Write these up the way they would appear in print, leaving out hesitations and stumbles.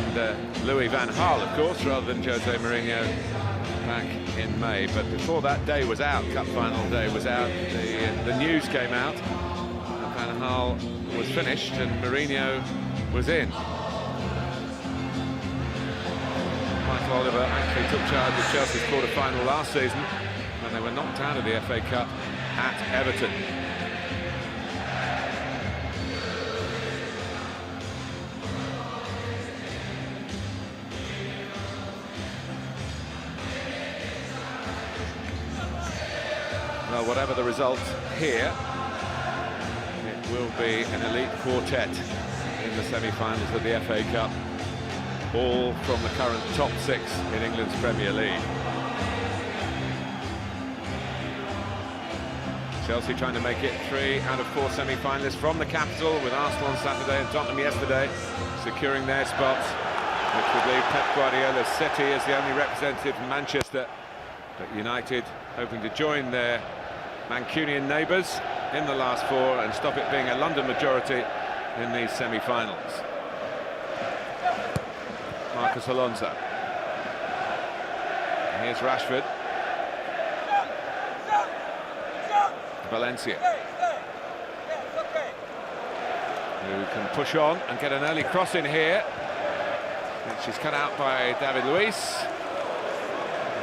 under Louis van Gaal, of course, rather than Jose Mourinho back in May. But before that day was out, cup final day was out, the news came out that Van Gaal was finished and Mourinho was in. Michael Oliver actually took charge of Chelsea's quarter-final last season when they were knocked out of the FA Cup at Everton. Well, whatever the result here, it will be an elite quartet in the semi-finals of the FA Cup, all from the current top six in England's Premier League. Chelsea trying to make it 3 out of 4 semi-finalists from the capital, with Arsenal on Saturday and Tottenham yesterday securing their spots, which would leave Pep Guardiola's City as the only representative from Manchester, but United hoping to join their Mancunian neighbours in the last 4 and stop it being a London majority in these semi-finals. Marcos Alonso. And here's Rashford. Valencia, who can push on and get an early cross in here, which is cut out by David Luiz.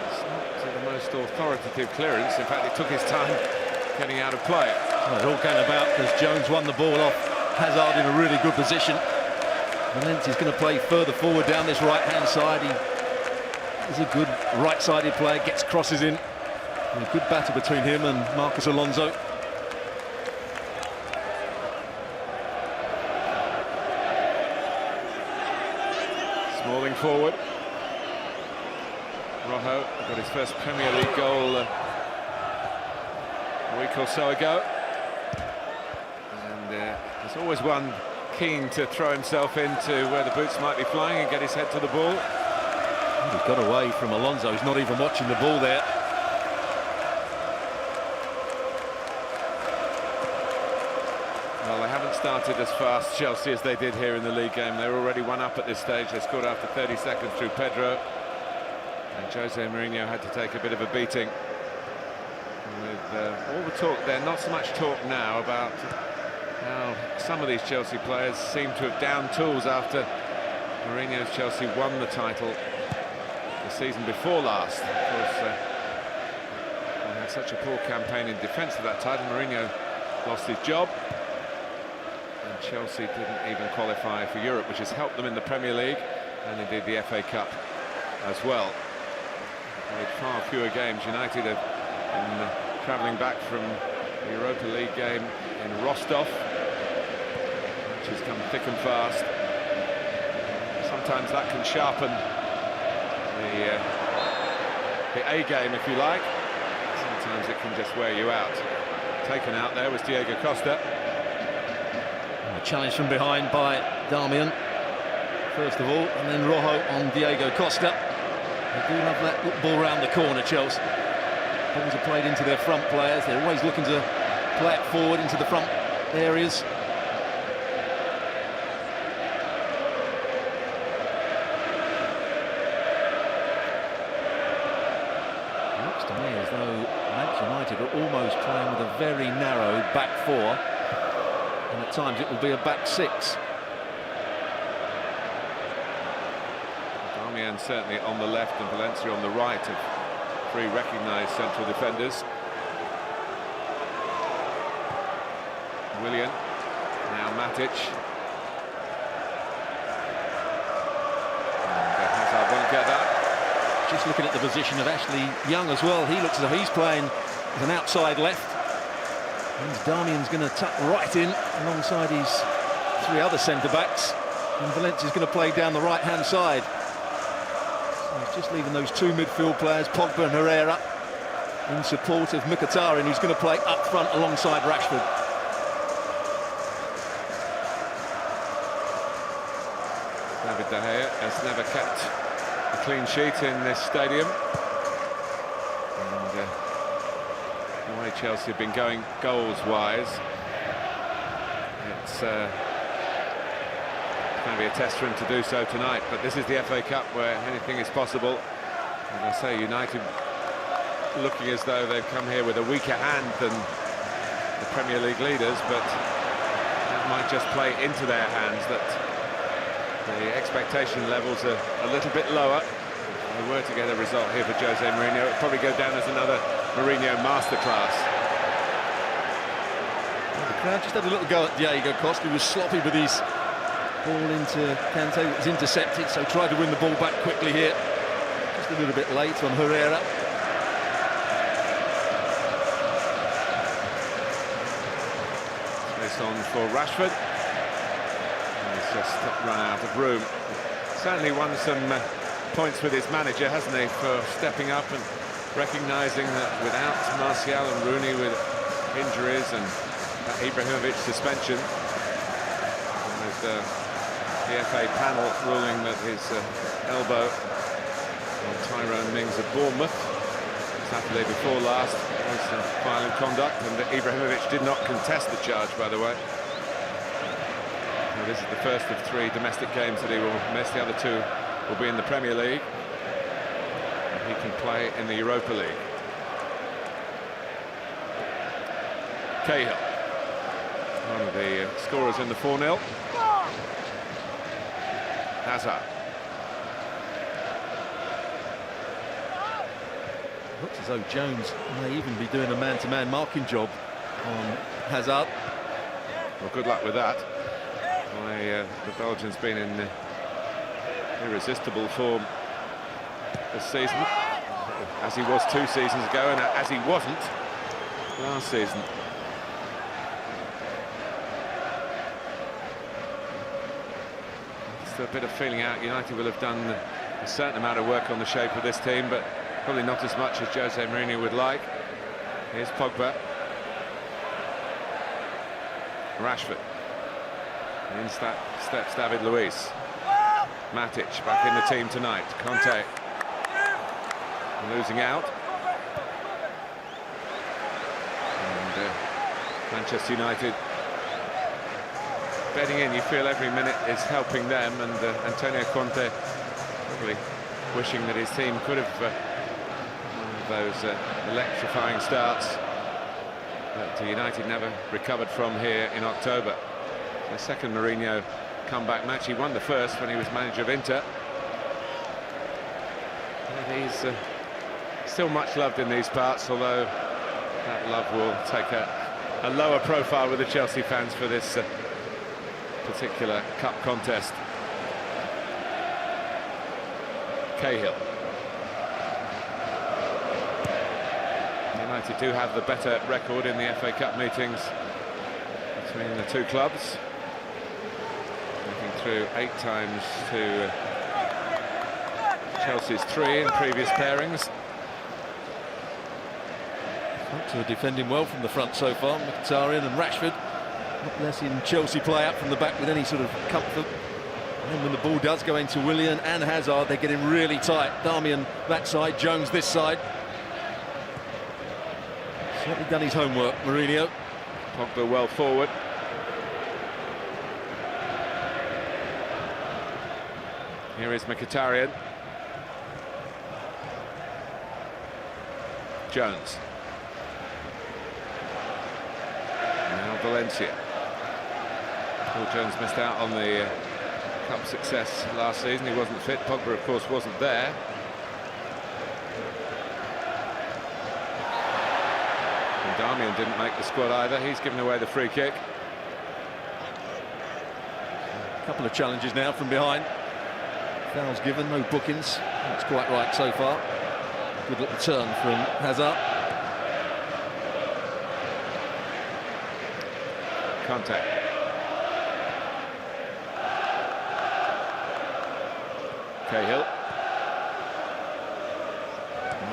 It's not the most authoritative clearance. In fact, it took his time getting out of play. Well, it all came about because Jones won the ball off Hazard in a really good position. Valencia's going to play further forward down this right-hand side. He is a good right-sided player, gets crosses in. And a good battle between him and Marcos Alonso. Smalling forward. Rojo got his first Premier League goal a week or so ago. And there's always one keen to throw himself into where the boots might be flying and get his head to the ball. He got away from Alonso. He's not even watching the ball there. Well, they haven't started as fast, Chelsea, as they did here in the league game. They're already 1 up at this stage. They scored after 30 seconds through Pedro. And Jose Mourinho had to take a bit of a beating. With all the talk there, not so much talk now about how some of these Chelsea players seem to have downed tools after Mourinho's Chelsea won the title the season before last. Of course, they had such a poor campaign in defence of that title. Mourinho lost his job. Chelsea didn't even qualify for Europe, which has helped them in the Premier League and indeed the FA Cup as well. Played far fewer games. United have been travelling back from the Europa League game in Rostov, which has come thick and fast. Sometimes that can sharpen the A game, if you like. Sometimes it can just wear you out. Taken out there was Diego Costa. Challenge from behind by Darmian, first of all, and then Rojo on Diego Costa. They do love that ball round the corner, Chelsea. Balls are played into their front players. They're always looking to play it forward into the front areas. It looks to me as though Manchester United are almost playing with a very narrow back 4. And at times it will be a back 6. Darmian certainly on the left and Valencia on the right of 3 recognised central defenders. Willian, now Matic. And Hazard won't get that. Just looking at the position of Ashley Young as well, he looks as though he's playing as an outside left. And Darmian's going to tuck right in alongside his 3 other centre-backs. And Valencia's going to play down the right-hand side. So he's just leaving those 2 midfield players, Pogba and Herrera, in support of Mkhitaryan, who's going to play up front alongside Rashford. David De Gea has never kept a clean sheet in this stadium. And the way Chelsea have been going goals-wise, it's going to be a test for him to do so tonight, but this is the FA Cup where anything is possible. And I say United looking as though they've come here with a weaker hand than the Premier League leaders, but that might just play into their hands, that the expectation levels are a little bit lower. If we were to get a result here for Jose Mourinho, it'd probably go down as another Mourinho masterclass. The crowd just had a little go at Diego Costa, who was sloppy with his ball into Kante. It was intercepted, so tried to win the ball back quickly here. Just a little bit late on Herrera. This on for Rashford. And he's just run out of room. Certainly won some points with his manager, hasn't he, for stepping up and recognising that without Martial and Rooney with injuries and that Ibrahimovic suspension, with the FA panel ruling that his elbow on Tyrone Mings of Bournemouth Saturday before last was violent conduct, and Ibrahimovic did not contest the charge, by the way. Now, this is the first of 3 domestic games that he will miss. The other 2 will be in the Premier League. He can play in the Europa League. Cahill, one of the scorers in the 4-0. Hazard. Looks as though Jones may even be doing a man-to-man marking job on Hazard. Well, good luck with that. The Belgian's been in irresistible form this season, as he was 2 seasons ago, and as he wasn't last season. Just a bit of feeling out. United will have done a certain amount of work on the shape of this team, but probably not as much as Jose Mourinho would like. Here's Pogba. Rashford. In steps David Luiz. Matic back in the team tonight. Conte losing out. And Manchester United betting in. You feel every minute is helping them, and Antonio Conte probably wishing that his team could have one of those electrifying starts that United never recovered from here in October. The second Mourinho comeback match. He won the first when he was manager of Inter. And he's still much loved in these parts, although that love will take a lower profile with the Chelsea fans for this particular cup contest. Cahill. United do have the better record in the FA Cup meetings between the 2 clubs. Through 8 times to Chelsea's 3 in previous pairings. Folks are defending well from the front so far. Mkhitaryan and Rashford not letting Chelsea play up from the back with any sort of comfort. And then when the ball does go into Willian and Hazard, they're getting really tight. Darmian that side, Jones this side. Certainly done his homework, Mourinho. Pogba well forward. Here is Mkhitaryan. Jones. Now Valencia. Paul Jones missed out on the cup success last season. He wasn't fit. Pogba, of course, wasn't there. And Darmian didn't make the squad either. He's given away the free kick. A couple of challenges now from behind. Fouls given, no bookings. That's quite right so far. Good little turn from Hazard. Contact. Cahill.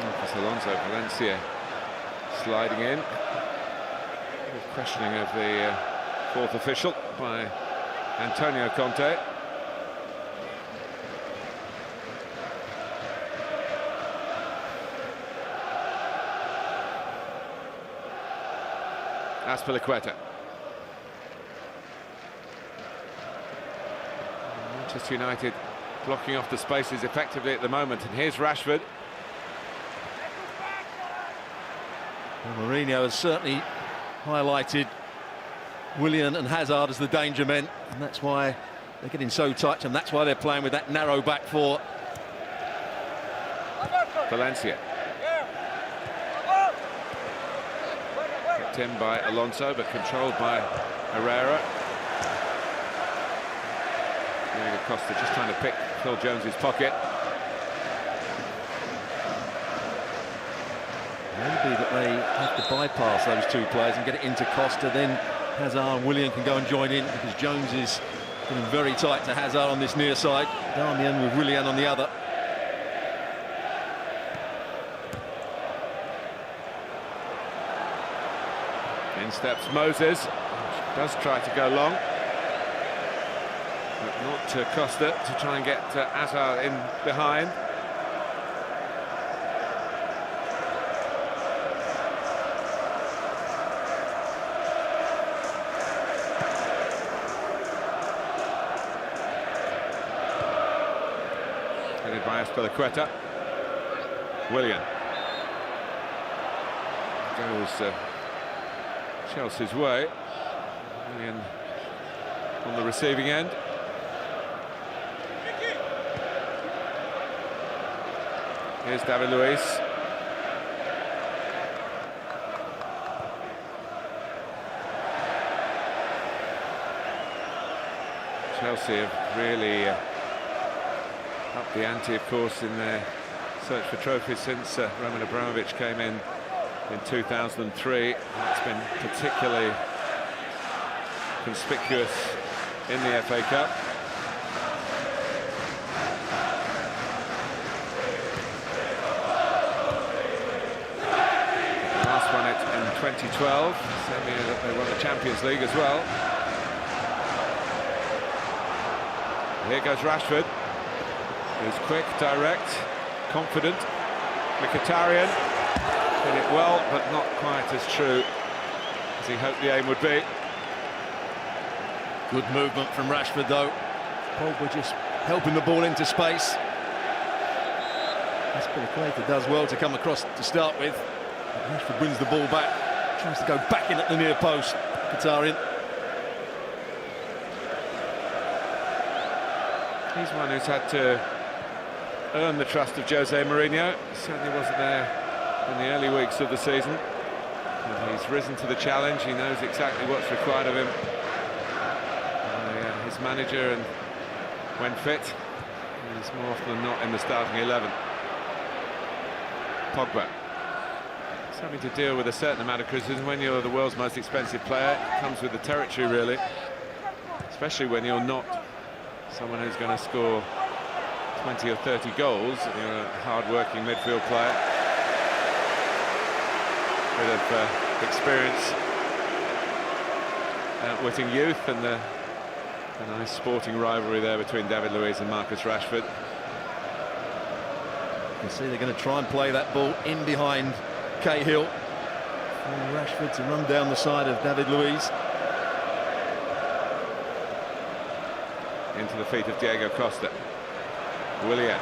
Marcos Alonso, Valencia sliding in. Questioning of the 4th official by Antonio Conte. Azpilicueta. Manchester United blocking off the spaces effectively at the moment, and here's Rashford. Well, Mourinho has certainly highlighted Willian and Hazard as the danger men, and that's why they're getting so tight, and that's why they're playing with that narrow back four. Valencia. Kicked in by Alonso, but controlled by Herrera. Diego Costa just trying to pick Phil Jones's pocket. Maybe that they have to bypass those two players and get it into Costa, then Hazard and Willian can go and join in, because Jones is getting very tight to Hazard on this near side. Darmian with Willian on the other. In steps Moses, does try to go long, but not to Costa to try and get Hazard in behind. Headed by Azpilicueta. Willian goes Chelsea's way. Willian on the receiving end. Here's David Luiz. Chelsea have really upped the ante, of course, in their search for trophies since Roman Abramovich came in 2003. It's been particularly conspicuous in the FA Cup. The last won it in 2012, that they won the Champions League as well. Here goes Rashford. He's quick, direct, confident. Mkhitaryan did it well, but not quite as true as he hoped the aim would be. Good movement from Rashford, though. Pogba just helping the ball into space. Azpilicueta does well to come across to start with. Rashford wins the ball back, tries to go back in at the near post. Mkhitaryan. He's one who's had to earn the trust of Jose Mourinho. Certainly wasn't there in the early weeks of the season. And he's risen to the challenge. He knows exactly what's required of him. His manager, and when fit, he's more often than not in the starting 11. Pogba. He's having to deal with a certain amount of criticism. When you're the world's most expensive player, it comes with the territory, really. Especially when you're not someone who's going to score 20 or 30 goals. You're a hard-working midfield player. Bit of experience, outwitting youth, and a nice sporting rivalry there between David Luiz and Marcus Rashford. You can see they're going to try and play that ball in behind Cahill. And Rashford to run down the side of David Luiz. Into the feet of Diego Costa. Willian.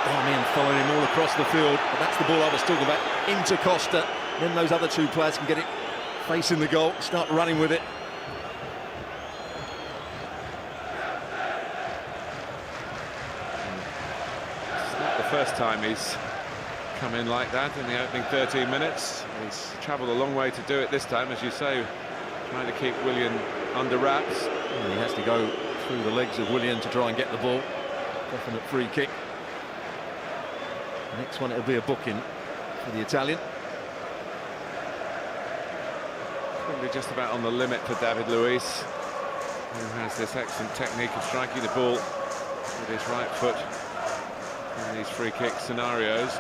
Darmian following him all across the field, but that's the ball I was talking about, into Costa. Then those other two players can get it facing the goal, start running with it. It's not the first time he's come in like that in the opening 13 minutes. He's travelled a long way to do it this time, as you say, trying to keep Willian under wraps. And he has to go through the legs of Willian to try and get the ball. Definite free kick. Next one, it'll be a booking for the Italian. Probably just about on the limit for David Luiz, who has this excellent technique of striking the ball with his right foot in these free kick scenarios.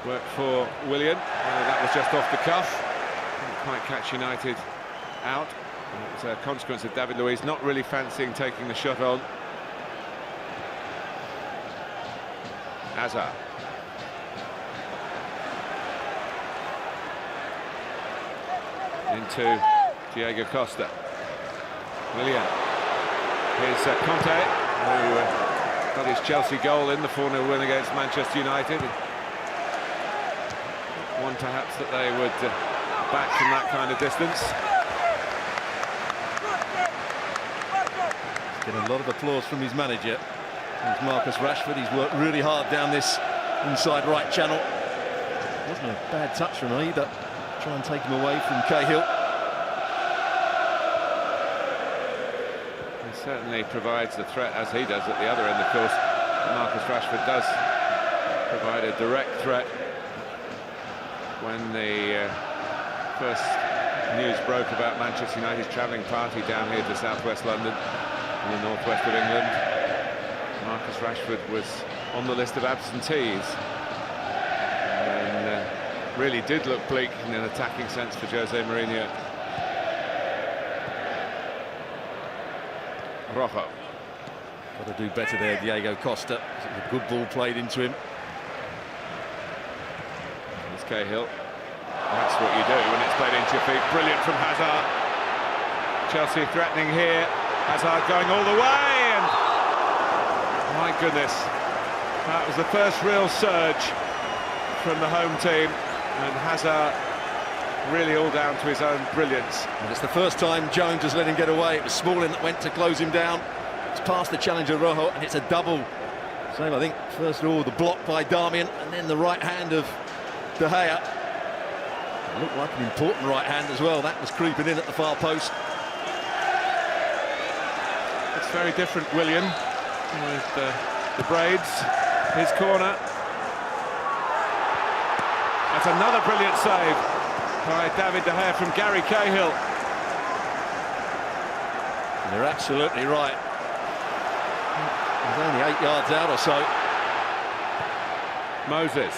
Work for Willian. That was just off the cuff. Didn't quite catch United out. It was a consequence of David Luiz not really fancying taking the shot on. Hazard. into Diego Costa. Willian. Here's Conte, who got his Chelsea goal in the 4-0 win against Manchester United. One perhaps that they would back from that kind of distance. He's getting a lot of applause from his manager. He's Marcus Rashford. He's worked really hard down this inside right channel. It wasn't a bad touch from me, but try and take him away from Cahill. He certainly provides the threat, as he does at the other end, of course. Marcus Rashford does provide a direct threat. When the first news broke about Manchester United's travelling party down here to southwest London in the northwest of England, Marcus Rashford was on the list of absentees, and really did look bleak in an attacking sense for Jose Mourinho. Rojo. Got to do better there, Diego Costa. A good ball played into him. It's Cahill. That's what you do when it's played into your feet. Brilliant from Hazard. Chelsea threatening here. Hazard going all the way, and my goodness, that was the first real surge from the home team, and Hazard really all down to his own brilliance. And it's the first time Jones has let him get away. It was Smalling that went to close him down. It's past the challenger Rojo, and it's a double. Same, I think, first of all, the block by Darmian, and then the right hand of De Gea. It looked like an important right hand as well. That was creeping in at the far post. It's very different, Willian, with the braids. His corner. That's another brilliant save by David De Gea from Gary Cahill. And they're absolutely right. He's only 8 yards out or so. Moses.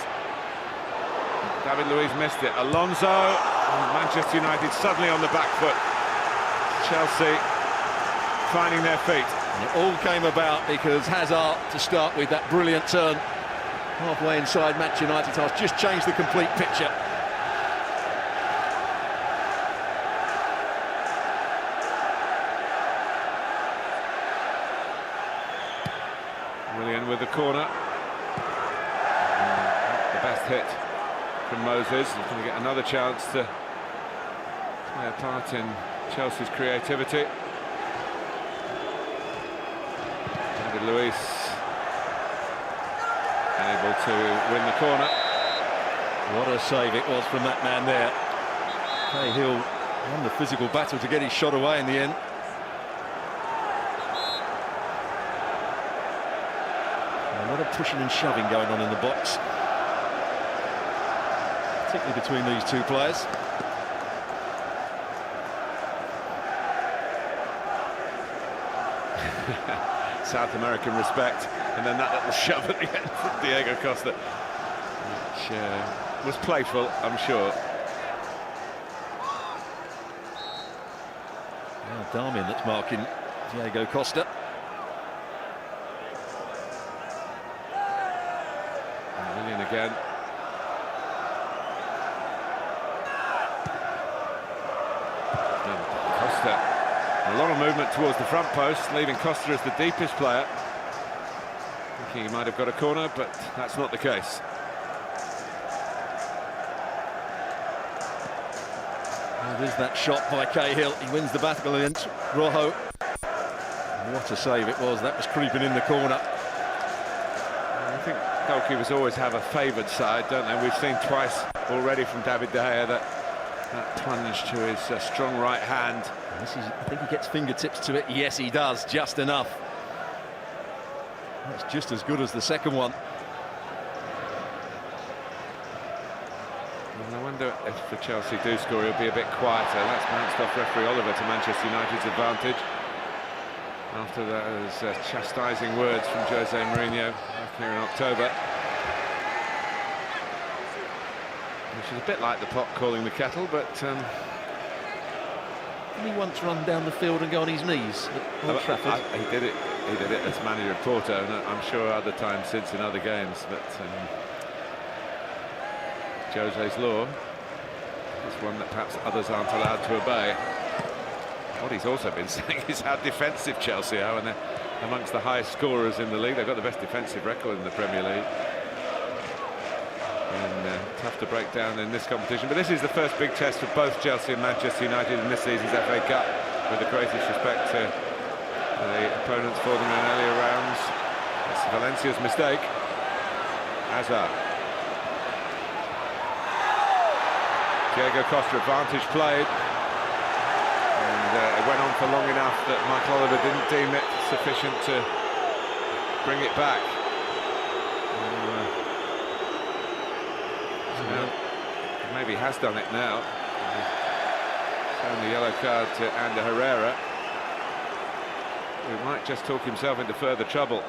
David Luiz missed it. Alonso, and Manchester United suddenly on the back foot. Chelsea finding their feet. And it all came about because Hazard, to start with, that brilliant turn halfway inside Manchester United's half, just changed the complete picture. Willian with the corner. The best hit from Moses. He's going to get another chance to play a part in Chelsea's creativity. David Luiz able to win the corner. What a save it was from that man there. Cahill won the physical battle to get his shot away in the end. A lot of pushing and shoving going on in the box, particularly between these two players. South American respect, and then that little shove at the end from Diego Costa, which was playful, I'm sure. Now Darmian that's marking Diego Costa. And Willian again. And Costa. A lot of movement towards the front post, leaving Costa as the deepest player. Thinking he might have got a corner, but that's not the case. Well, there's that shot by Cahill. He wins the battle against Rojo. What a save it was. That was creeping in the corner. I think goalkeepers always have a favoured side, don't they? We've seen twice already from David De Gea that plunge to his strong right hand. I think he gets fingertips to it. Yes, he does, just enough. That's just as good as the second one. Well, I wonder if the Chelsea do score, it'll be a bit quieter. That's bounced off referee Oliver to Manchester United's advantage. After those chastising words from Jose Mourinho back here in October. Which is a bit like the pot calling the kettle, but... Didn't he once run down the field and go on his knees at Old Trafford? He did it as manager of Porto, and I'm sure other times since in other games, but Jose's law. It's one that perhaps others aren't allowed to obey. What he's also been saying is how defensive Chelsea are, and they're amongst the highest scorers in the league. They've got the best defensive record in the Premier League. And tough to break down in this competition. But this is the first big test for both Chelsea and Manchester United in this season's FA Cup, with the greatest respect to the opponents for them in earlier rounds. It's Valencia's mistake. Hazard. Diego Costa, advantage played. And it went on for long enough that Michael Oliver didn't deem it sufficient to bring it back. Maybe has done it now. Shown the yellow card to Ander Herrera, who might just talk himself into further trouble.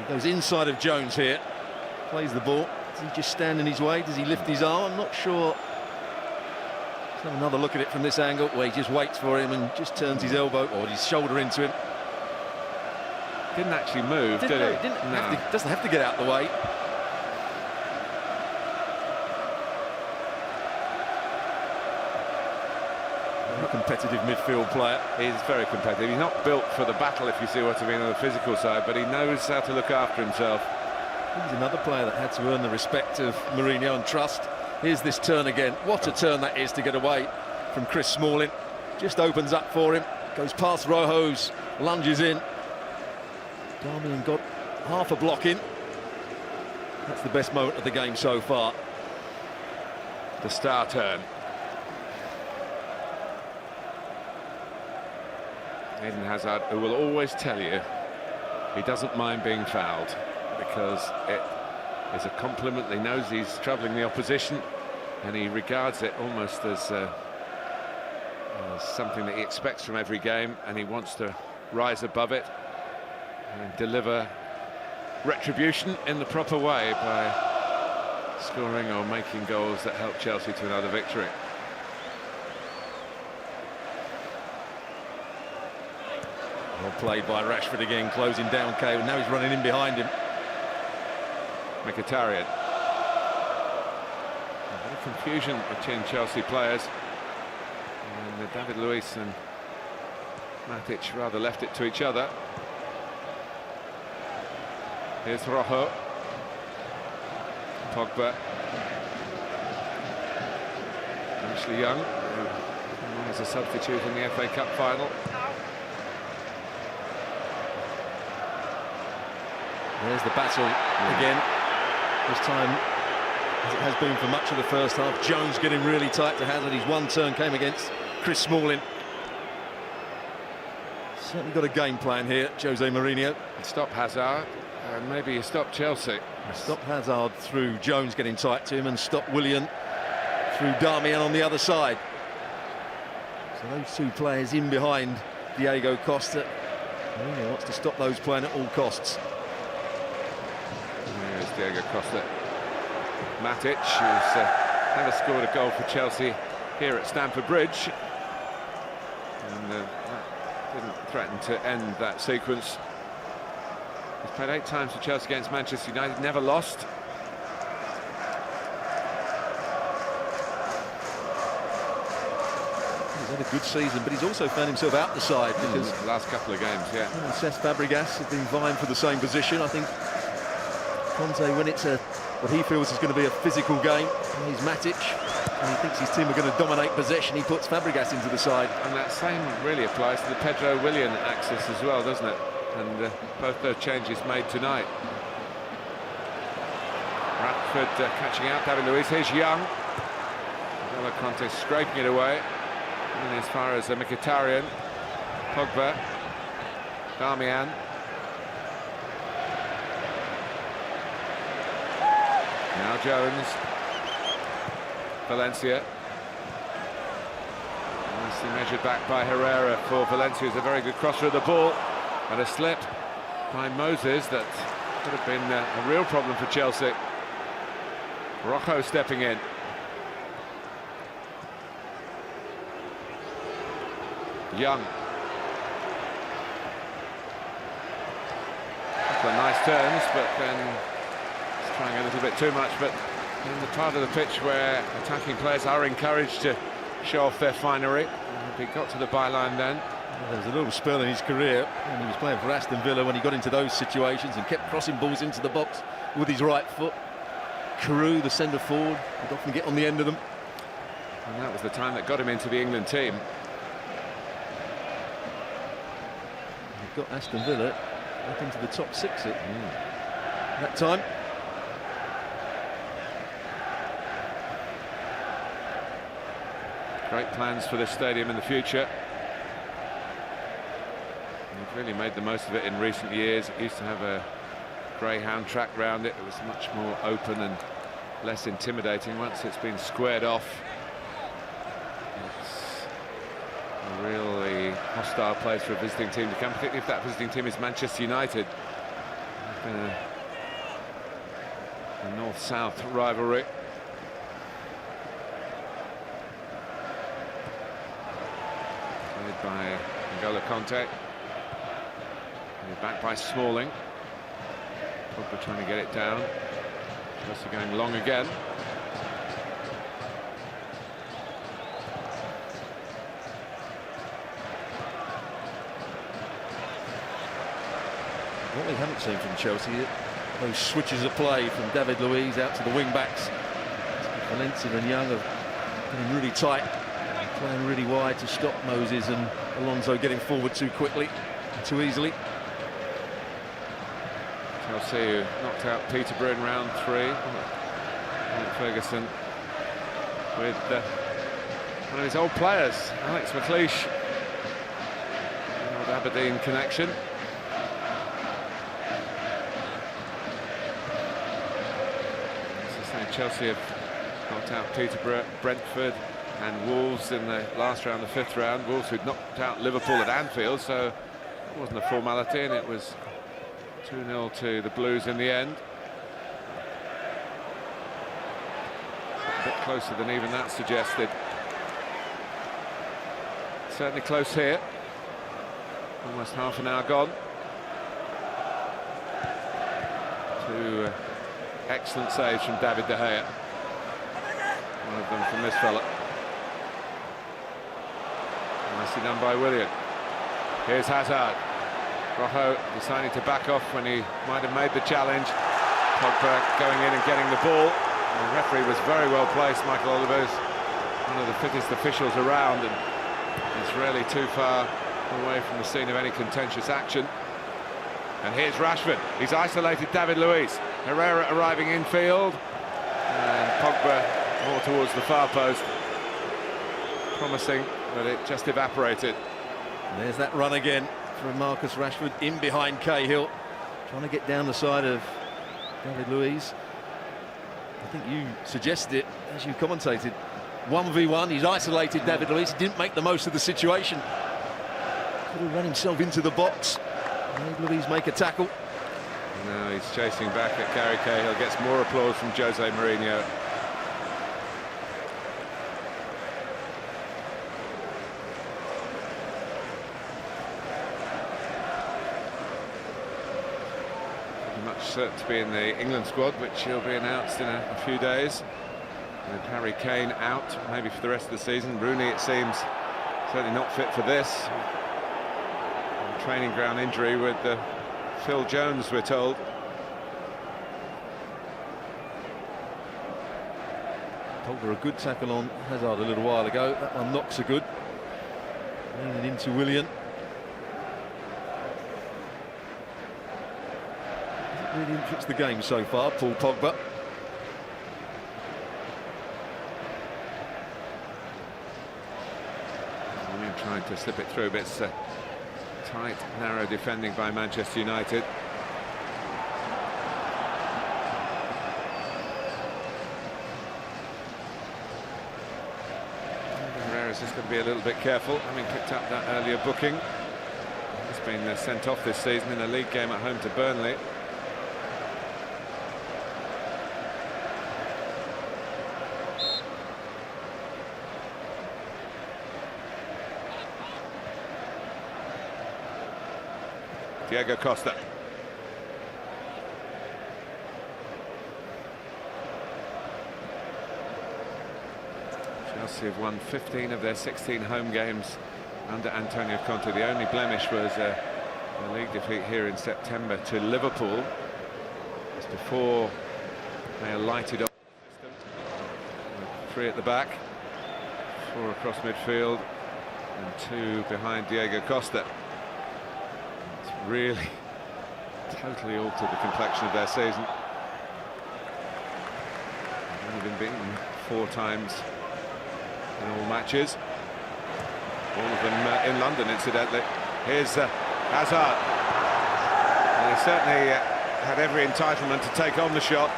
He goes inside of Jones here, plays the ball. Does he just stand in his way? Does he lift his arm? I'm not sure. Let's have another look at it from this angle, where he just waits for him and just turns his elbow or his shoulder into him. Didn't actually move, did he? Doesn't have to get out of the way. Competitive midfield player. He's very competitive. He's not built for the battle, if you see what I mean, on the physical side, but he knows how to look after himself. He's another player that had to earn the respect of Mourinho and trust. Here's this turn again. What a turn that is to get away from Chris Smalling. Just opens up for him, goes past Rojo's, lunges in. Darmian got half a block in. That's the best moment of the game so far. The star turn. Eden Hazard, who will always tell you he doesn't mind being fouled, because it is a compliment. He knows he's troubling the opposition, and he regards it almost as something that he expects from every game, and he wants to rise above it and deliver retribution in the proper way by scoring or making goals that help Chelsea to another victory. Well played by Rashford again, closing down Kane. Now he's running in behind him. Mkhitaryan. A bit of confusion between Chelsea players. And David Luiz and Matic rather left it to each other. Here's Rojo. Pogba. Ashley Young, who was a substitute in the FA Cup final. There's the battle again. This time, as it has been for much of the first half, Jones getting really tight to Hazard. His one turn came against Chris Smalling. Certainly got a game plan here, Jose Mourinho. Stop Hazard, and maybe you stop Chelsea. Stop Hazard through Jones getting tight to him, and stop Willian through Darmian on the other side. So those two players in behind Diego Costa. Mourinho wants to stop those playing at all costs. There's Diego Costa. Matic, who's never scored a goal for Chelsea here at Stamford Bridge. And that didn't threaten to end that sequence. He's played 8 times for Chelsea against Manchester United, never lost. He's had a good season, but he's also found himself out the side because the last couple of games, yeah. Cesc Fabregas have been vying for the same position. I think Conte, when it's what he feels is going to be a physical game, he's Matic, and he thinks his team are going to dominate possession, he puts Fabregas into the side. And that same really applies to the Pedro Willian axis as well, doesn't it? And both those changes made tonight. Rashford catching out David Luiz. Here's Young. N'Golo Kanté scraping it away. And as far as Mkhitaryan, Pogba, Darmian. Now Jones. Valencia. Nicely measured back by Herrera for Valencia. It's a very good crosser of the ball. And a slip by Moses that could have been a real problem for Chelsea. Rojo stepping in. Young. Couple of nice turns, but then trying a little bit too much. But in the part of the pitch where attacking players are encouraged to show off their finery. He got to the byline then. There was a little spell in his career when he was playing for Aston Villa when he got into those situations and kept crossing balls into the box with his right foot. Carew, the centre forward, would often get on the end of them. And that was the time that got him into the England team. They've got Aston Villa up into the top 6 at that time. Great plans for this stadium in the future. They've really made the most of it in recent years. It used to have a greyhound track round it. It was much more open and less intimidating once it's been squared off. It's a really hostile place for a visiting team to come, particularly if that visiting team is Manchester United. It's been a north-south rivalry. Played by N'Golo Kanté. Back by Smalling. Pogba trying to get it down. Chelsea going long again. What we haven't seen from Chelsea, those switches of play from David Luiz out to the wing-backs. Valencia and Young are getting really tight, playing really wide to stop Moses and Alonso getting forward too quickly, too easily. Chelsea who knocked out Peterborough in round 3. Ferguson with one of his old players, Alex McLeish. Old Aberdeen connection. As I say, Chelsea have knocked out Peterborough, Brentford and Wolves in the last round, the 5th round. Wolves who'd knocked out Liverpool at Anfield, so it wasn't a formality, and it was 2-0 to the Blues in the end. A bit closer than even that suggested. Certainly close here. Almost half an hour gone. 2 excellent saves from David De Gea. One of them from this fella. Nicely done by Willian. Here's Hazard. Rojo deciding to back off when he might have made the challenge. Pogba going in and getting the ball. The referee was very well placed. Michael Oliver is one of the fittest officials around, and he's really too far away from the scene of any contentious action. And here's Rashford. He's isolated David Luiz. Herrera arriving infield, and Pogba more towards the far post. Promising, but it just evaporated. And there's that run again from Marcus Rashford in behind Cahill, trying to get down the side of David Luiz. I think you suggested it as you commentated. 1v1, he's isolated David Luiz. He didn't make the most of the situation. Could have run himself into the box. Made Luiz make a tackle. Now he's chasing back at Gary Cahill. Gets more applause from Jose Mourinho. Certain to be in the England squad, which will be announced in a few days. With Harry Kane out, maybe for the rest of the season. Rooney, it seems, certainly not fit for this. A training ground injury with Phil Jones, we're told. Pogba a good tackle on Hazard a little while ago. That one knocks a good. Leaning into Willian. Really influenced the game so far, Paul Pogba. Willian trying to slip it through, but it's tight, narrow defending by Manchester United. Herrera's just going to be a little bit careful, having picked up that earlier booking. He's been sent off this season in a league game at home to Burnley. Diego Costa. Chelsea have won 15 of their 16 home games under Antonio Conte. The only blemish was a league defeat here in September to Liverpool. Just before they lighted up the system. 3 at the back, 4 across midfield, and 2 behind Diego Costa. It's really totally altered the complexion of their season. They've only been beaten 4 times in all matches. All of them in London, incidentally. Here's Hazard. And he certainly had every entitlement to take on the shot.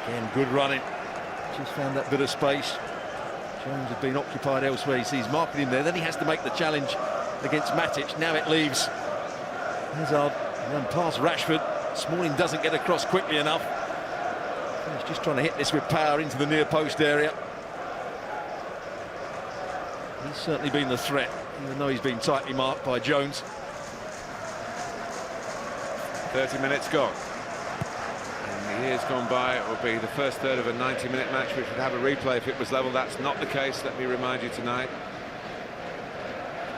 Again, good running. Just found that bit of space. Jones had been occupied elsewhere. He sees marking him there. Then he has to make the challenge against Matic. Now it leaves Hazard run past Rashford. Smalling doesn't get across quickly enough. He's just trying to hit this with power into the near post area. He's certainly been the threat, even though he's been tightly marked by Jones. 30 minutes gone. And the years gone by, it will be the first third of a 90-minute match, which would have a replay if it was level. That's not the case, let me remind you tonight.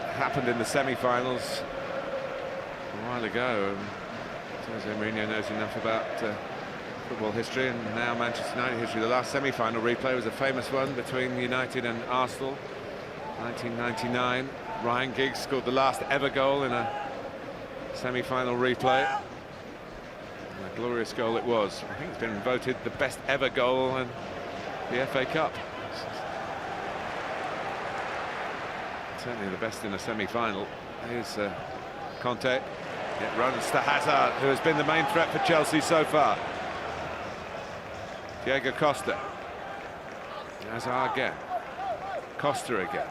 It happened in the semi-finals a while ago. Jose Mourinho knows enough about football history and now Manchester United history. The last semi-final replay was a famous one between United and Arsenal, 1999. Ryan Giggs scored the last ever goal in a semi-final replay. And a glorious goal it was. I think it's been voted the best ever goal in the FA Cup. Certainly the best in a semi-final. Here's Conte. It runs to Hazard, who has been the main threat for Chelsea so far. Diego Costa. Hazard again. Costa again.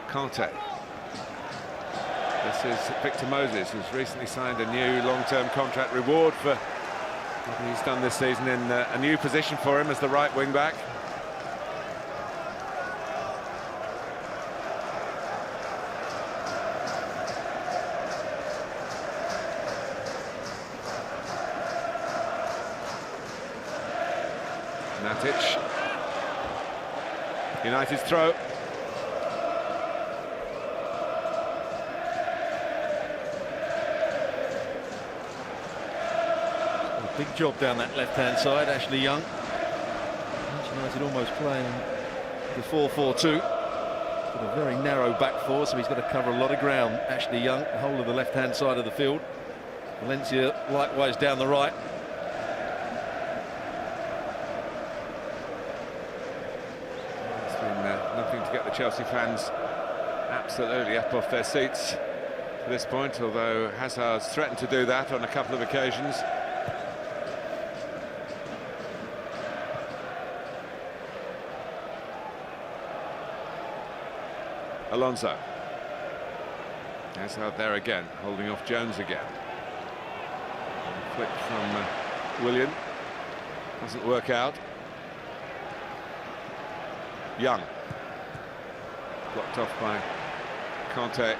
Conte. This is Victor Moses, who's recently signed a new long-term contract. Reward for what he's done this season in a new position for him as the right wing-back. Matic. United's throw. A big job down that left-hand side, Ashley Young. United almost playing the 4-4-2. Got a very narrow back four, so he's got to cover a lot of ground. Ashley Young, the whole of the left-hand side of the field. Valencia likewise down the right. Nothing to get the Chelsea fans absolutely up off their seats to this point, although Hazard's threatened to do that on a couple of occasions. Alonso. Hazard there again, holding off Jones again. Flick from Willian. Doesn't work out. Young. Blocked off by Conte,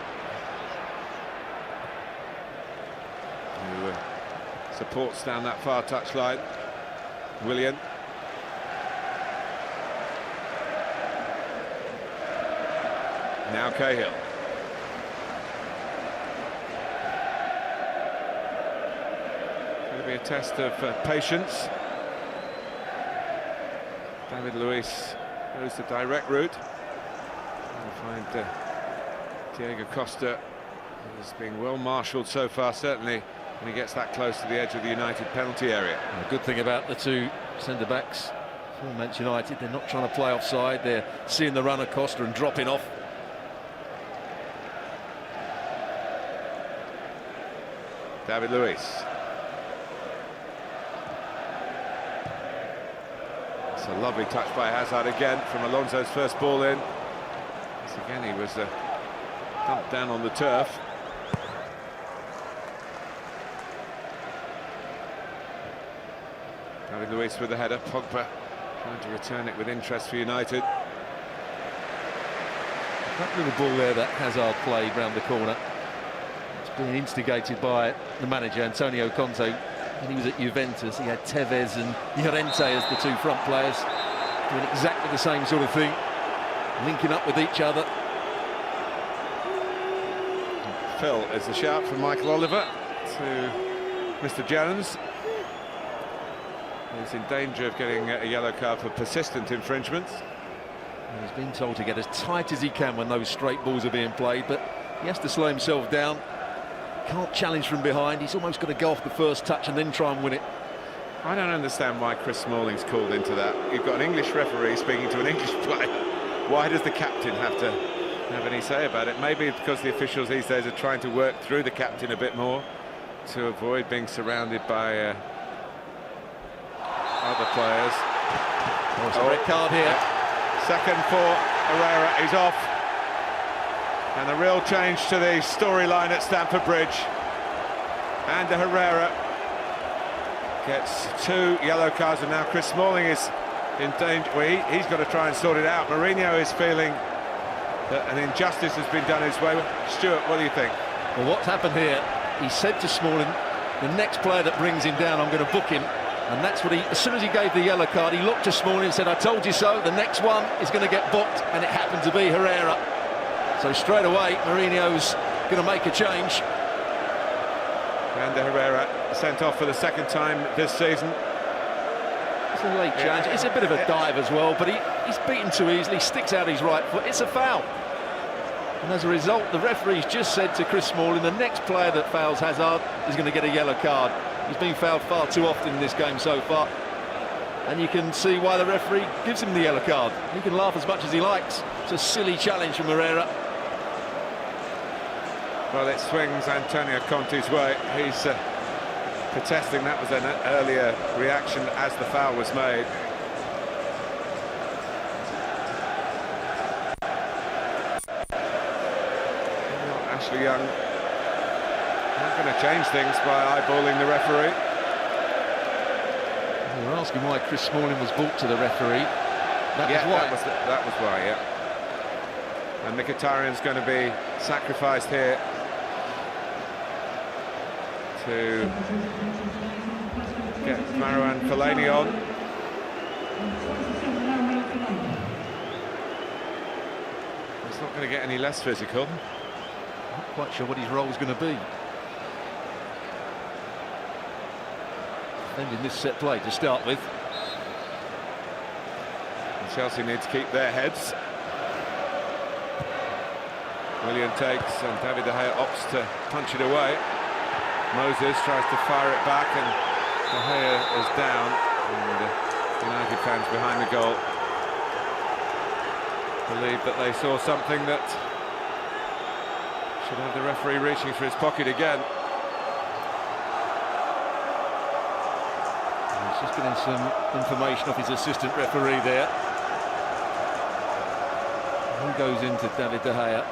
who supports down that far touchline. Willian. Now Cahill. Going to be a test of patience. David Luiz goes the direct route. We'll find Diego Costa is being well marshalled so far, certainly when he gets that close to the edge of the United penalty area. The good thing about the two centre-backs for Manchester United, they're not trying to play offside, they're seeing the run of Costa and dropping off. David Luiz. It's a lovely touch by Hazard again from Alonso's first ball in. Once again he was dumped down on the turf. David Luiz with the header. Pogba trying to return it with interest for United. That little ball there that Hazard played round the corner, it's been instigated by the manager Antonio Conte. When he was at Juventus, he had Tevez and Llorente as the two front players, doing exactly the same sort of thing, linking up with each other. Phil, is a shout from Michael Oliver to Mr. Jones. He's in danger of getting a yellow card for persistent infringements. He's been told to get as tight as he can when those straight balls are being played, but he has to slow himself down. Can't challenge from behind. He's almost got to go off the first touch and then try and win it. I don't understand why Chris Smalling's called into that. You've got an English referee speaking to an English player. Why does the captain have to have any say about it? Maybe because the officials these days are trying to work through the captain a bit more to avoid being surrounded by other players. Oh, it's a red card here. Second for Herrera, he's off. And a real change to the storyline at Stamford Bridge. And Herrera gets 2 yellow cards, and now Chris Smalling is in danger. Well, he's got to try and sort it out. Mourinho is feeling that an injustice has been done his way. Stuart, what do you think? Well, what's happened here, he said to Smalling, the next player that brings him down, I'm going to book him. And that's what as soon as he gave the yellow card, he looked to Smalling and said, I told you so, the next one is going to get booked, and it happened to be Herrera. So straight away, Mourinho's going to make a change. And Herrera sent off for the second time this season. It's a late challenge. It's a bit of a dive as well, but he's beaten too easily, sticks out his right foot. It's a foul. And as a result, the referee's just said to Chris Smalling, the next player that fouls Hazard is going to get a yellow card. He's been fouled far too often in this game so far. And you can see why the referee gives him the yellow card. He can laugh as much as he likes. It's a silly challenge from Herrera. Well, it swings Antonio Conte's way. He's protesting. That was an earlier reaction as the foul was made. Ashley Young not going to change things by eyeballing the referee. They're asking why Chris Smalling was brought to the referee. That was why, yeah. And Mkhitaryan's going to be sacrificed here to get Marouane Fellaini on. It's not going to get any less physical. Not quite sure what his role is going to be. Ending this set play to start with. And Chelsea need to keep their heads. Willian takes and David De Gea opts to punch it away. Moses tries to fire it back and De Gea is down. And United fans behind the goal believe that they saw something that should have the referee reaching for his pocket again. He's just getting some information off his assistant referee there. Who goes into David De Gea?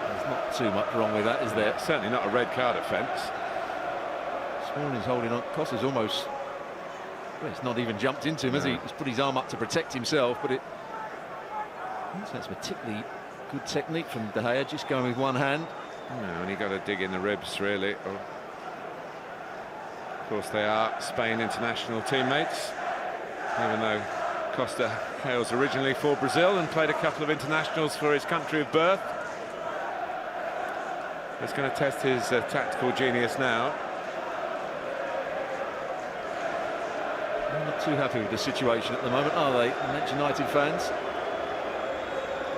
There's not too much wrong with that, is there? Certainly not a red card offence. Smalling's holding on. Costa's almost... Well, it's not even jumped into him, has he? He's put his arm up to protect himself, but it... That's particularly good technique from De Gea, just going with one hand. No, and he got to dig in the ribs, really. Oh. Of course, they are Spain international teammates, even though Costa hails originally for Brazil and played a couple of internationals for his country of birth. It's going to test his tactical genius now. They're not too happy with the situation at the moment, are they, Manchester United fans?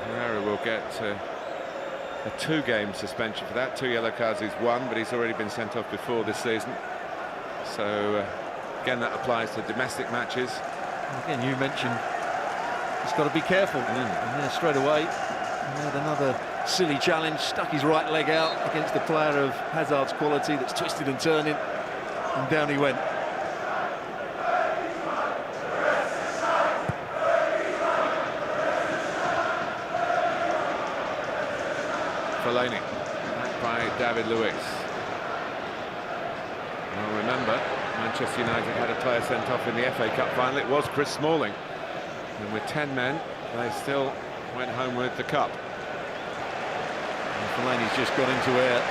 Herrera will get a 2-game suspension for that. 2 yellow cards is 1, but he's already been sent off before this season. So again, that applies to domestic matches. Again, you mentioned he's got to be careful. And there straight away, he had another silly challenge, stuck his right leg out against the player of Hazard's quality that's twisted and turning, and down he went. Fellaini, back by David Luiz. Well, remember, Manchester United had a player sent off in the FA Cup final. It was Chris Smalling. And with 10 men, they still went home with the cup. And Fellaini's just got into where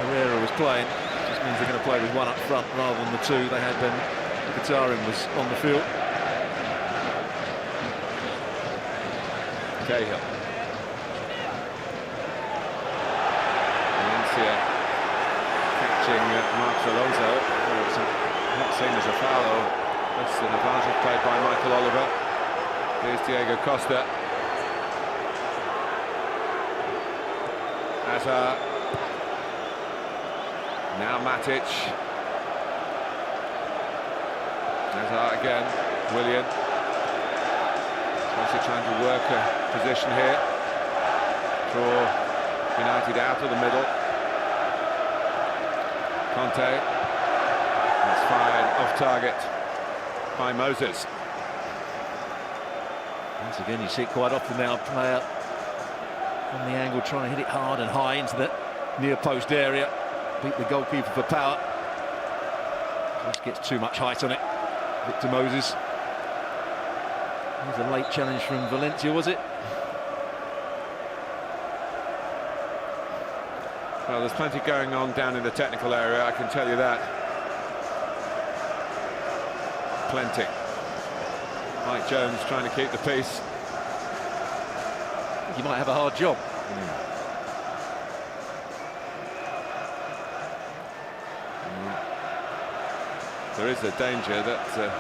Herrera was playing. just means they're going to play with one up front rather than the two they had when Mkhitaryan was on the field. Cahill. Valencia catching Marcos Alonso. It's not seen as a foul, or that's an advantage played by Michael Oliver. Here's Diego Costa. Hazard. Now Matic. Hazard again. Willian. Also trying to work a position here. Draw United out of the middle. Conte. That's fired off target by Moses. Once again, you see it quite often now. Player on the angle trying to hit it hard and high into the near post area. Beat the goalkeeper for power. Just gets too much height on it. Victor Moses. It was a late challenge from Valencia, was it? Well, there's plenty going on down in the technical area, I can tell you that. Plenty. Mike Jones trying to keep the peace. You might have a hard job. There is a danger that there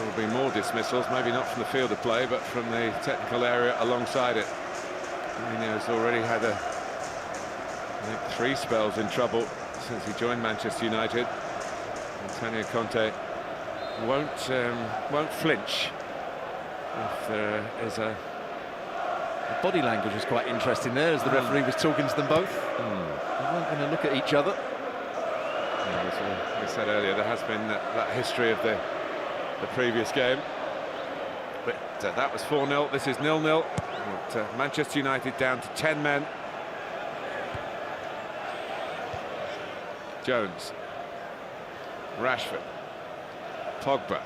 will be more dismissals, maybe not from the field of play, but from the technical area alongside it. Mourinho's already had I think 3 spells in trouble since he joined Manchester United. Antonio Conte won't flinch if there is a... The body language was quite interesting there as the referee was talking to them both. They weren't going to look at each other. Yeah, as we said earlier, there has been that history of the previous game. But that was 4-0, this is 0-0. Manchester United down to 10 men. Jones. Rashford. Pogba.